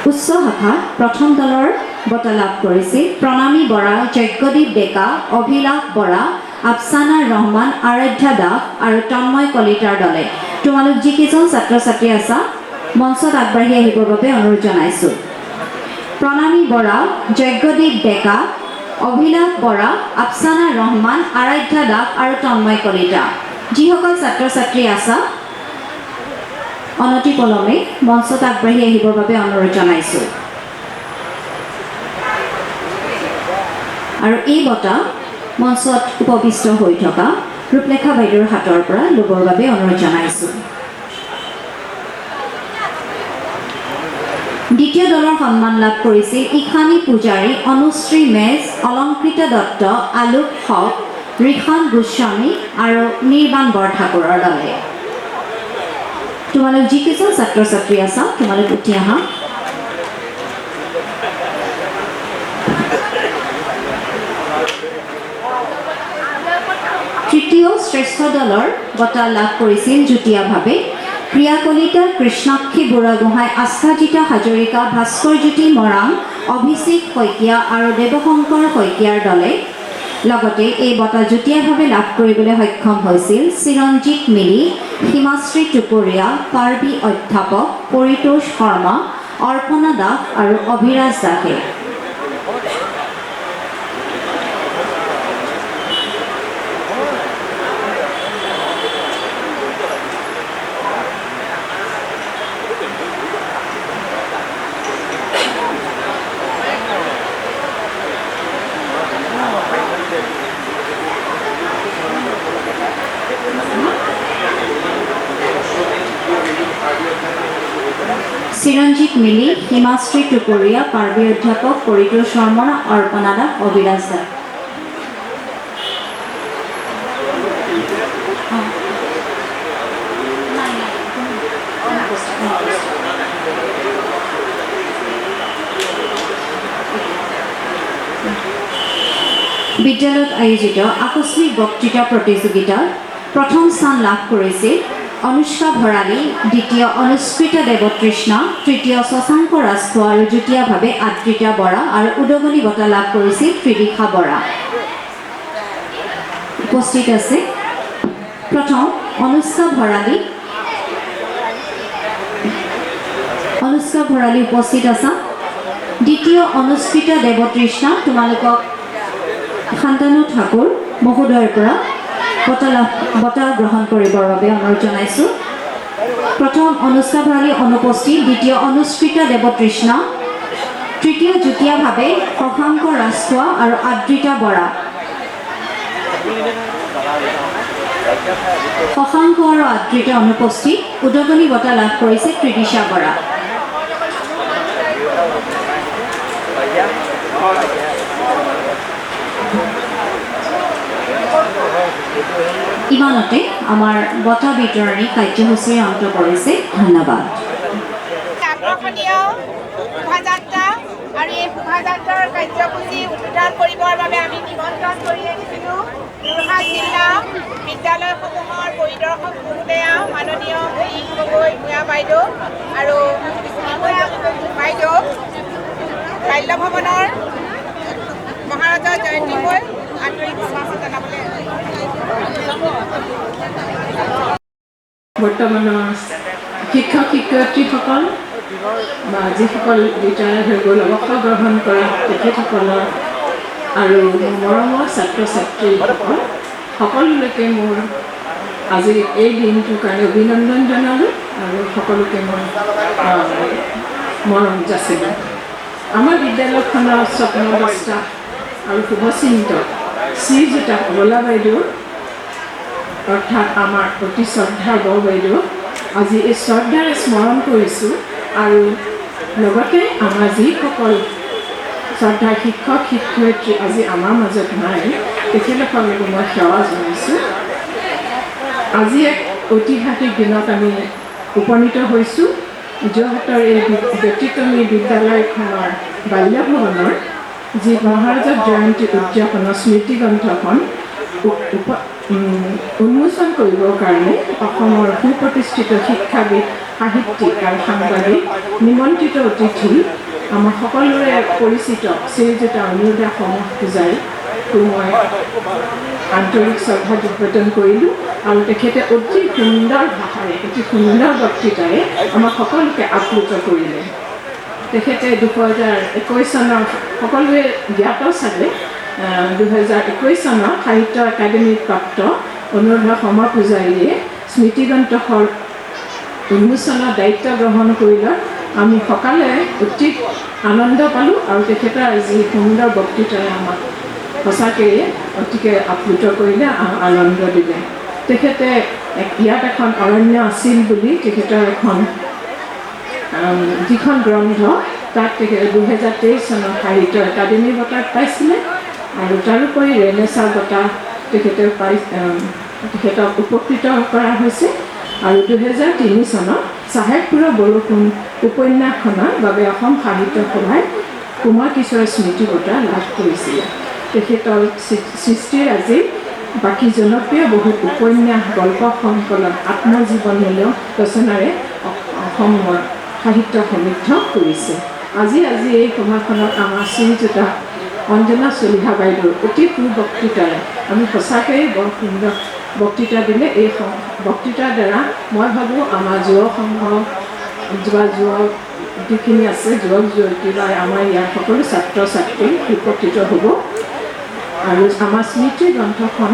উচ্চ শাখাত প্ৰথম দলৰ বঁটা লাভ কৰিছিল প্ৰণামী বৰা, যজ্ঞদীপ ডেকা, অভিলাষ বৰা, আফচানা ৰহমান, আৰাধ্যা দাস আৰু তন্ময় কলিতাৰ দলে। তোমালোক যিকেইজন ছাত্ৰ ছাত্ৰী আছা মঞ্চত আগবাঢ়ি আহিবৰ বাবে অনুৰোধ জনাইছোঁ। প্ৰণামী বৰা, যজ্ঞদীপ ডেকা, অভিলাষ বৰা, আফচানা ৰহমান, আৰাধ্যা দাস আৰু তন্ময় কলিতা। যিসকল ছাত্ৰ ছাত্ৰী আছা অনতিপলমে মঞ্চত আগবাঢ়ি আহিবৰ বাবে অনুৰোধ জনাইছোঁ। আৰু এই বঁটা মঞ্চত উপবিষ্ট হৈ থকা ৰূপলেখা বাইদেউৰ হাতৰ পৰা ল'বৰ বাবে অনুৰোধ জনাইছোঁ। দ্বিতীয় দলৰ সন্মান লাভ কৰিছিল ইশানী পূজাৰী, অনুশ্ৰী মেজ, অলংকৃতা দত্ত, আলোক হক, ৰিশান গোস্বামী আৰু নিৰ্বাণ বৰঠাকুৰৰ দলে। তোমালোক যিকেইজন ছাত্ৰ ছাত্ৰী আছা তোমালোক উঠি আহা। তৃতীয় শ্ৰেষ্ঠ দলৰ বঁটা লাভ কৰিছিল যুটীয়াভাৱে প্ৰিয়া কলিতা, কৃষ্ণাক্ষী বুঢ়াগোহাঁই, আস্থাজিতা হাজৰিকা, ভাস্কৰ জ্যোতি মৰাণ, অভিষেক শইকীয়া আৰু দেৱশংকৰ শইকীয়াৰ দলে। লগতে এই বঁটা যুটীয়াভাৱে লাভ কৰিবলৈ সক্ষম হৈছিল চিৰঞ্জিত মিলি, হিমাশ্ৰী টুকুৰীয়া, পাৰ্বী অধ্যাপক, পৰিতোষ শৰ্মা, অৰ্পণা দাস আৰু অভিৰাজ দাসে। চিৰঞ্জিত মিলি, হিমাশ্ৰী টুকুৰীয়া, পাৰ্বী অধ্যাপক, পৰিতোষ শৰ্মা, অৰ্পণা দাস, অভিৰাজ দাস। বিদ্যালয়ত আয়োজিত আকস্মিক বক্তৃতা প্ৰতিযোগিতাত প্ৰথম স্থান লাভ কৰিছিল অনুষ্কা ভৰালী, দ্বিতীয় অনুস্কৃতা দেৱতৃষ্ণা, তৃতীয় শশাংক ৰাজখোৱা আৰু যুটীয়াভাৱে আদ্ৰিতা বৰা আৰু উদগনি বঁটা লাভ কৰিছিল ত্ৰিদিশা বৰা। উপস্থিত আছে প্ৰথম অনুষ্কা ভৰালী উপস্থিত আছা। দ্বিতীয় অনুস্কৃতা দেৱতৃষ্ণা, তোমালোকক শান্তানু ঠাকুৰ মহোদয়ৰ পৰা বঁটা গ্ৰহণ কৰিবৰ বাবে অনুৰোধ জনাইছোঁ। প্ৰথম অনুষ্কা ভৰালী অনুপস্থিত, দ্বিতীয় অনুস্কৃতা দেৱতৃষ্ণা, তৃতীয় যুটীয়াভাৱে শশাংক ৰাজখোৱা আৰু আদ্ৰিতা বৰা। শশাংক আৰু আদ্ৰিতা অনুপস্থিত, উদগনি বঁটা লাভ কৰিছে ত্ৰিদিশা বৰা। ইমানতে আমাৰ বঁটা বিতৰণী কাৰ্যসূচীৰ অন্ত পৰিছে। ধন্যবাদ। আকৰ্ষণীয় শোভাযাত্ৰা আৰু এই শোভাযাত্ৰাৰ কাৰ্যসূচী উদ্বোধন কৰিবৰ বাবে আমি নিমন্ত্ৰণ কৰি আহিছিলোঁ যোৰহাট জিলা বিদ্যালয়সমূহৰ পৰিদৰ্শক মহোদয়া মাননীয় ভূঞা গগৈ ভূঞা বাইদেউ আৰু বাইদেউ বাল্য ভৱনৰ মহাৰাজৰ জয়ন্তীকৈ আন্তৰিক শুভেচ্ছা জনাবলৈ বৰ্তমানৰ শিক্ষক শিক্ষয়িত্ৰীসকল বা যিসকল ৰিটায়াৰ হৈ গ'ল অৱসৰ গ্ৰহণ কৰা তেখেতসকলৰ আৰু মৰমৰ ছাত্ৰ ছাত্ৰীসকল সকলোলৈকে মোৰ আজি এই দিনটোৰ কাৰণে অভিনন্দন জনালোঁ আৰু সকলোকে মই মৰম যাচিলোঁ। আমাৰ বিদ্যালয়খনৰ স্বপ্নদ্ৰষ্টা আৰু শুভচিন্তক শ্ৰীযুত কমলা বাইদেউ অৰ্থাৎ আমাৰ অতি শ্ৰদ্ধাৰ বৰ বাইদেউ আজি এই শ্ৰদ্ধাৰে স্মৰণ কৰিছোঁ আৰু লগতে আমাৰ যিসকল শ্ৰদ্ধাৰ শিক্ষক শিক্ষয়িত্ৰী আজি আমাৰ মাজত নাই তেখেতসকলকো মই সেৱা জনাইছোঁ। আজি এক ঐতিহাসিক দিনত আমি উপনীত হৈছোঁ। যোৰহাটৰ এই ব্যতিক্ৰমী বিদ্যালয়খনৰ বাল্য ভৱনৰ যি মহাৰাজৰ জয়ন্তী উদযাপনৰ স্মৃতিগ্ৰন্থখন উন্মোচন কৰিবৰ কাৰণে অসমৰ সুপ্ৰতিষ্ঠিত শিক্ষাবিদ সাহিত্যিক আৰু সাংবাদিক নিমন্ত্ৰিত অতিথি আমাৰ সকলোৰে পৰিচিত শ্ৰীযুত অনুৰাধা শৰ্মা পূজাৰীকো মই আন্তৰিক শ্ৰদ্ধা জ্ঞাপন কৰিলোঁ আৰু তেখেতে অতি সুন্দৰ ভাষাৰে অতি সুন্দৰ বক্তৃতাৰে আমাক সকলোকে আপ্লুত কৰিলে। তেখেতে 2021 চনৰ সকলোৱে জ্ঞাত চাগে 2021 চনত সাহিত্য একাডেমী প্ৰাপ্ত অনুৰাধা শৰ্মা পূজাৰীয়ে স্মৃতিগ্ৰন্থৰ উন্মোচনৰ দায়িত্ব গ্ৰহণ কৰিলত আমি সকলোৱে অতি আনন্দ পালোঁ আৰু তেখেতৰ যি সুন্দৰ বক্তৃতাৰে আমাক সঁচাকৈয়ে অতিকে আপ্লুত কৰিলে, আনন্দ দিলে। তেখেতে ইয়াত এখন অৰণ্য আছিল বুলি তেখেতৰ এখন যিখন গ্ৰন্থ তাত তেখেতে 2023 চনত সাহিত্য একাডেমী বঁটা পাইছিলে আৰু তাৰোপৰি ৰেনেছাঁ বঁটা তেখেতক উপকৃত কৰা হৈছে আৰু 2003 চনত চাহেবপুৰৰ বৰষুণ উপন্যাসখনৰ বাবে অসম সাহিত্য সভাই কুমাৰ কিশোৰ স্মৃতি বঁটা লাভ কৰিছিলে। তেখেতৰ সৃষ্টিৰ আজি বাকী জনপ্ৰিয় বহুত উপন্যাস গল্প সংকলন আত্মজীৱনীমূলক ৰচনাৰে অসমৰ সাহিত্য সমৃদ্ধ কৰিছে। আজি এই সভাখনত আমাৰ শ্ৰীযুত অঞ্জনা চলিহা বাইদেউ অতি সুবক্তৃতাৰে আমি সঁচাকৈয়ে বৰ সুন্দৰ বক্তৃতা দিলে। এই বক্তৃতাৰ দ্বাৰা মই ভাবোঁ আমাৰ যুৱ সংঘ বা যুৱক যিখিনি আছে যুৱক যুৱতী বা আমাৰ ইয়াৰ সকলো ছাত্ৰ ছাত্ৰী উপকৃত হ'ব। আৰু আমাৰ স্মৃতি গ্ৰন্থখন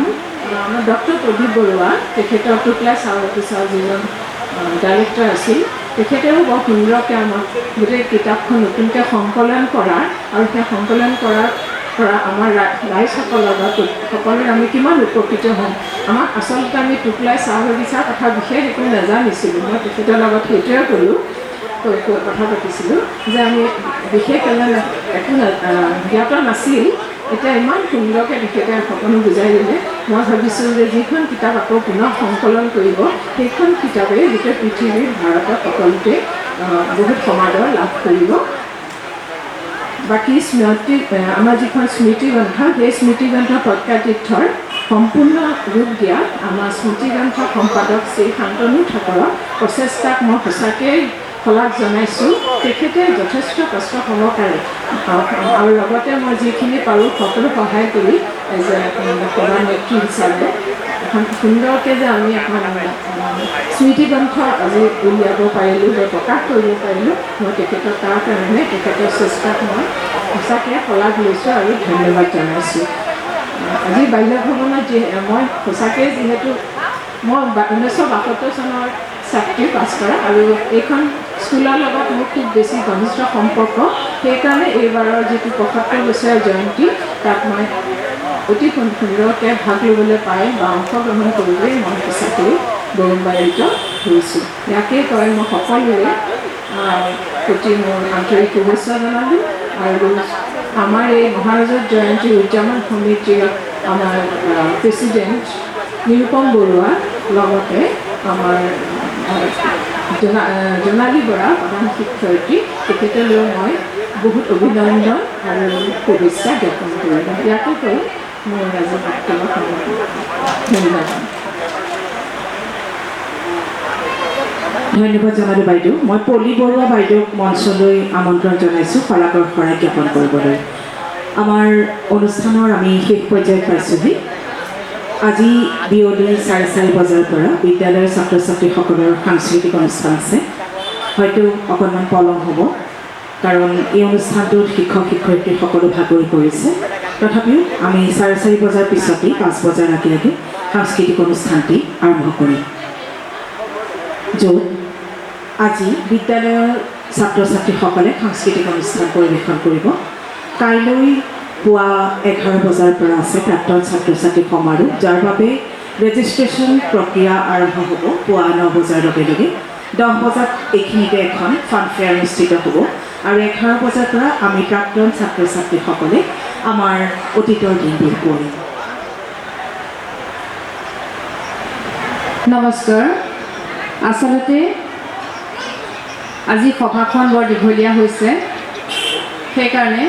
আমাৰ ডক্টৰ প্ৰদীপ বৰুৱা তেখেতৰ টুকলা চাউল অফিচাৰ যিজন ডাইৰেক্টৰ আছিল তেখেতেও বৰ সুন্দৰকৈ আমাক গোটেই কিতাপখন নতুনকৈ সংকলন কৰাৰ আৰু সেই সংকলন কৰাৰ পৰা আমাৰ ৰাইজসকলৰ বা সকলোৱে আমি কিমান উপকৃত হ'ম। আমাক আচলতে আমি টুকলাই চাউল অফিচাৰ কথা বিশেষ একো নাজানিছিলোঁ। মই তেখেতৰ লগত সেইটোৱে ক'লোঁ কথা পাতিছিলোঁ যে আমি বিশেষ একো জ্ঞাত নাছিল। এতিয়া ইমান সুন্দৰকৈ তেখেতে সকলো বুজাই দিলে। মই ভাবিছোঁ যে যিখন কিতাপ আকৌ পুনৰ সংকলন কৰিব সেইখন কিতাপেই গোটেই পৃথিৱীৰ ভাৰতত সকলোতে বহুত সমাদৰ লাভ কৰিব। বাকী আমাৰ যিখন স্মৃতিগ্ৰন্থ সেই স্মৃতিগ্ৰন্থ প্ৰজ্ঞাতীৰ্থৰ সম্পূৰ্ণ ৰূপ দিয়াত আমাৰ স্মৃতিগ্ৰন্থ সম্পাদক শ্ৰী শান্তনু ঠাকুৰৰ প্ৰচেষ্টাক মই সঁচাকৈয়ে শলাগ জনাইছোঁ। তেখেতে যথেষ্ট কষ্ট সহকাৰে আৰু লগতে মই যিখিনি পাৰোঁ সকলো সহায় কৰি সভানেত্ৰী হিচাপে এখন সুন্দৰকৈ যে আমি এখন স্মৃতিগ্ৰন্থ আজি উলিয়াব পাৰিলোঁ বা প্ৰকাশ কৰিব পাৰিলোঁ মই তেখেতৰ তাৰ কাৰণে তেখেতৰ চেষ্টাক মই সঁচাকৈ শলাগ লৈছোঁ আৰু ধন্যবাদ জনাইছোঁ। আজি বাল্য ভৱনত মই সঁচাকৈয়ে যিহেতু মই 1972 চনৰ ছাত্ৰী পাছ কৰা আৰু এইখন স্কুলৰ লগত মোৰ খুব বেছি ঘনিষ্ঠ সম্পৰ্ক। সেইকাৰণে এইবাৰৰ যিটো 75 বছৰীয়া জয়ন্তী তাত মই অতি সুন্দৰকৈ ভাগ ল'বলৈ পাই বা অংশগ্ৰহণ কৰিবলৈ মই সঁচাকৈ গৌৰৱান্বিত হৈছোঁ। ইয়াকেই কৈ মই সকলোৰে প্ৰতি মোৰ আন্তৰিক শুভেচ্ছা জনালোঁ আৰু আমাৰ এই মহাৰাজৰ জয়ন্তী উদযাপন সমিতিৰ আমাৰ প্ৰেচিডেণ্ট নিৰুপম বৰুৱা লগতে আমাৰ জোনালী বৰা প্ৰধান শিক্ষয়িত্ৰী তেখেতলৈও মই বহুত অভিনন্দন আৰু শুভেচ্ছা জ্ঞাপন কৰিলোঁ। ইয়াকে কৈ মোৰ আজি বক্তব্য সামৰণি। ধন্যবাদ। ধন্যবাদ জনালোঁ বাইদেউ। মই পলি বৰুৱা বাইদেউক মঞ্চলৈ আমন্ত্ৰণ জনাইছোঁ শলাকৰ শৰাই জ্ঞাপন কৰিবলৈ। আমাৰ অনুষ্ঠানৰ আমি শেষ পৰ্যায়ত পাইছোঁহি। আজি বিয়লি 4:30 বজাৰ পৰা বিদ্যালয়ৰ ছাত্ৰ ছাত্ৰীসকলৰ সাংস্কৃতিক অনুষ্ঠান আছে। হয়তো অকণমান পলম হ'ব, কাৰণ এই অনুষ্ঠানটোত শিক্ষক শিক্ষয়িত্ৰীসকলো ভাগৰি পৰিছে। তথাপিও আমি 4:30 বজাৰ পিছতেই 5 বজাৰ আগে আগে সাংস্কৃতিক অনুষ্ঠানটি আৰম্ভ কৰিম, য'ত আজি বিদ্যালয়ৰ ছাত্ৰ ছাত্ৰীসকলে সাংস্কৃতিক অনুষ্ঠান পৰিৱেশন কৰিব। কাইলৈ পুৱা 11 বজাৰ পৰা আছে প্ৰাক্তন ছাত্ৰ ছাত্ৰী সমাৰোহ, যাৰ বাবে ৰেজিষ্ট্ৰেশ্যন প্ৰক্ৰিয়া আৰম্ভ হ'ব পুৱা 9 বজাৰ লগে লগে। 10 বজাত এইখিনিতে এখন ফানফেয়াৰ অনুষ্ঠিত হ'ব আৰু 11 বজাৰ পৰা আমি প্ৰাক্তন ছাত্ৰ ছাত্ৰীসকলে আমাৰ অতীতৰ দিনবোৰ কৰিম। নমস্কাৰ। আচলতে আজি সভাখন বৰ দীঘলীয়া হৈছে, সেইকাৰণে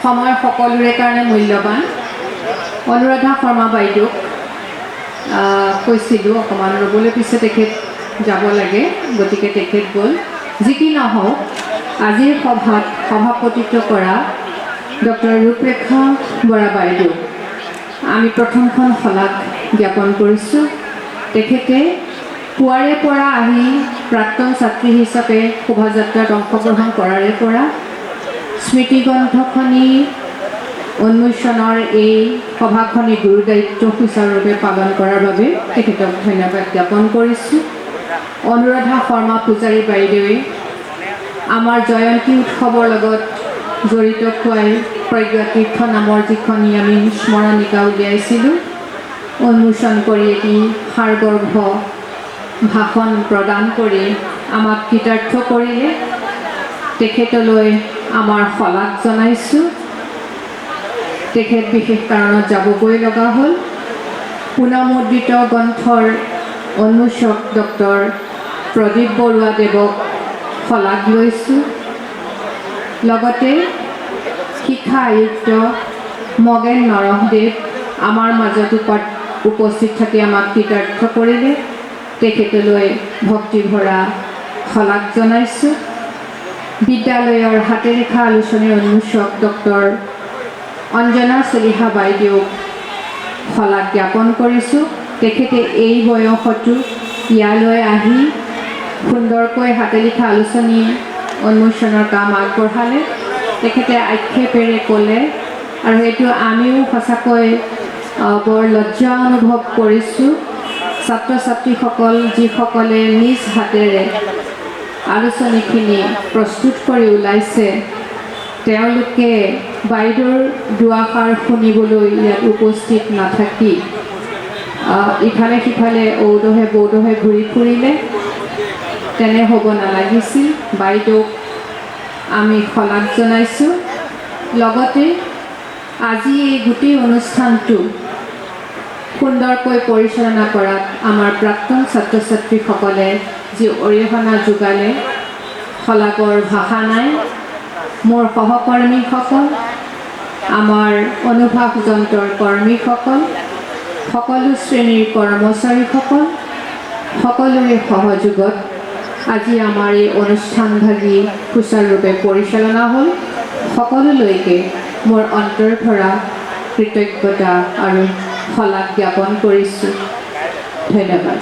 সময় সকলোৰে কাৰণে মূল্যৱান। অনুৰাধা শৰ্মা বাইদেউক কৈছিলোঁ অকণমান ৰ'বলৈ, পিছত তেখেত যাব লাগে, গতিকে তেখেত গ'ল। যি কি নহওক, আজিৰ সভাত সভাপতিত্ব কৰা ডক্টৰ ৰূপৰেখা বৰা বাইদেউ আমি প্ৰথমখন শলাগ জ্ঞাপন কৰিছোঁ। তেখেতে পুৱাৰে পৰা আহি প্ৰাক্তন ছাত্ৰী হিচাপে শোভাযাত্ৰাত অংশগ্ৰহণ কৰাৰে পৰা স্মৃতিগ্ৰন্থখনি উন্মোচনৰ এই সভাখনি গুৰু দায়িত্ব সুচাৰুৰূপে পালন কৰাৰ বাবে তেখেতক ধন্যবাদ জ্ঞাপন কৰিছোঁ। অনুৰাধা শৰ্মা পূজাৰী বাইদেৱে আমাৰ জয়ন্তী উৎসৱৰ লগত জড়িত খুৱাই প্ৰজ্ঞাতীৰ্থ নামৰ যিখনি আমি স্মৰণিকা উলিয়াইছিলোঁ, উন্মোচন কৰি এটি সাৰগৰ্ভ ভাষণ প্ৰদান কৰি আমাক কৃতাৰ্থ কৰিলে। তেখেতলৈ আমাৰ শলাগ জনাইছোঁ। তেখেত বিশেষ কাৰণত যাবগৈ লগা হ'ল। পুনৰ্মুদ্ৰিত গ্ৰন্থৰ উন্মোচক ডক্টৰ প্ৰদীপ বৰুৱা দেৱক শলাগ লৈছোঁ। লগতে শিক্ষা আয়ুক্ত মগেন নৰহদেৱ আমাৰ মাজত উপস্থিত থাকি আমাক কৃতাৰ্থ কৰিলে। তেখেতলৈ ভক্তিভৰা শলাগ জনাইছোঁ। বিদ্যালয়ৰ হাতেৰেখা আলোচনীৰ উন্মোচক ডক্টৰ অঞ্জনা চলিহা বাইদেউক শলাগ জ্ঞাপন কৰিছোঁ। তেখেতে এই বয়সতো ইয়ালৈ আহি সুন্দৰকৈ হাতে লিখা আলোচনী উন্মোচনৰ কাম আগবঢ়ালে। তেখেতে আক্ষেপেৰে ক'লে, আৰু সেইটো আমিও সঁচাকৈ বৰ লজ্জা অনুভৱ কৰিছোঁ, ছাত্ৰ ছাত্ৰীসকল যিসকলে নিজ হাতেৰে আলোচনীখিনি প্ৰস্তুত কৰি ওলাইছে, তেওঁলোকে বাইদেউৰ দুআষাৰ শুনিবলৈ ইয়াত উপস্থিত নাথাকি ইফালে সিফালে ঔদহে বৌদহে ঘূৰি ফুৰিলে। তেনে হ'ব নালাগিছিল। বাইদেউক আমি শলাগ জনাইছোঁ। লগতে আজি এই গোটেই অনুষ্ঠানটো সুন্দৰকৈ পৰিচালনা কৰাত আমাৰ প্ৰাক্তন ছাত্ৰ ছাত্ৰীসকলে যি অৰিহণা যোগালে, শলাগৰ ভাষা নাই। মোৰ সহকৰ্মীসকল, আমাৰ অনুভাস যন্ত্ৰৰ কৰ্মীসকল, সকলো শ্ৰেণীৰ কৰ্মচাৰীসকল, সকলোৰে সহযোগত আজি আমাৰ এই অনুষ্ঠানভাগি সুচাৰুৰূপে পৰিচালনা হ'ল। সকলোলৈকে মোৰ অন্তৰ ভৰা কৃতজ্ঞতা আৰু শলাগ জ্ঞাপন কৰিছোঁ। ধন্যবাদ।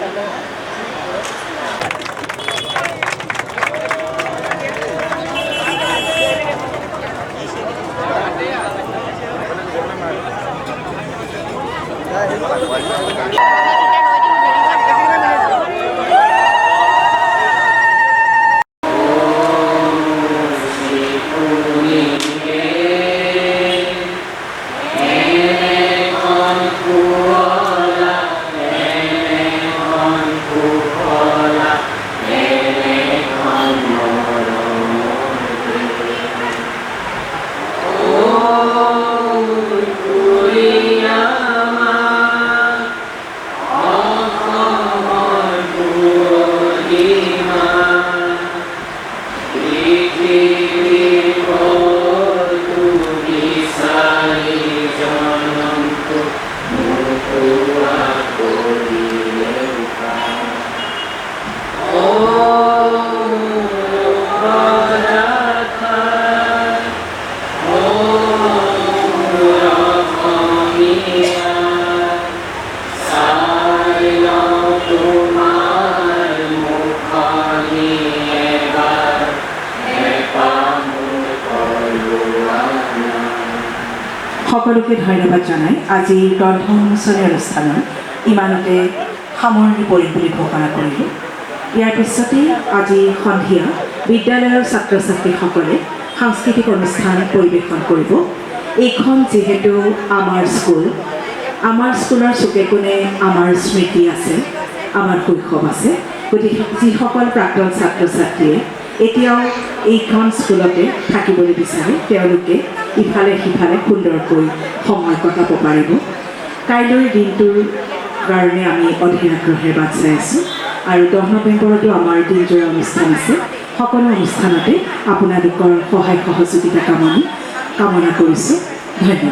সকলোকে ধন্যবাদ জনাই আজি গ্ৰন্থ উন্মোচনী অনুষ্ঠানৰ ইমানতে সামৰণি পৰিম বুলি ঘোষণা কৰিলোঁ। ইয়াৰ পিছতেই আজি সন্ধিয়া বিদ্যালয়ৰ ছাত্ৰ ছাত্ৰীসকলে সাংস্কৃতিক অনুষ্ঠান পৰিৱেশন কৰিব। এইখন যিহেতু আমাৰ স্কুলৰ চুকে কোণে আমাৰ স্মৃতি আছে, আমাৰ শৈশৱ আছে। গতিকে যিসকল প্ৰাক্তন ছাত্ৰ ছাত্ৰীয়ে এতিয়াও এইখন স্কুলতে থাকিবলৈ বিচাৰে তেওঁলোকে ইফালে সিফালে সুন্দৰকৈ সময় কটাব পাৰিব। কাইলৈৰ দিনটোৰ কাৰণে আমি অধীৰ আগ্ৰহেৰে বাট চাই আছোঁ আৰু 10 নৱেম্বৰতো আমাৰ দিনজোৰা অনুষ্ঠান আছে। সকলো অনুষ্ঠানতে আপোনালোকৰ সহায় সহযোগিতা কামনা কৰিছোঁ। ধন্যবাদ।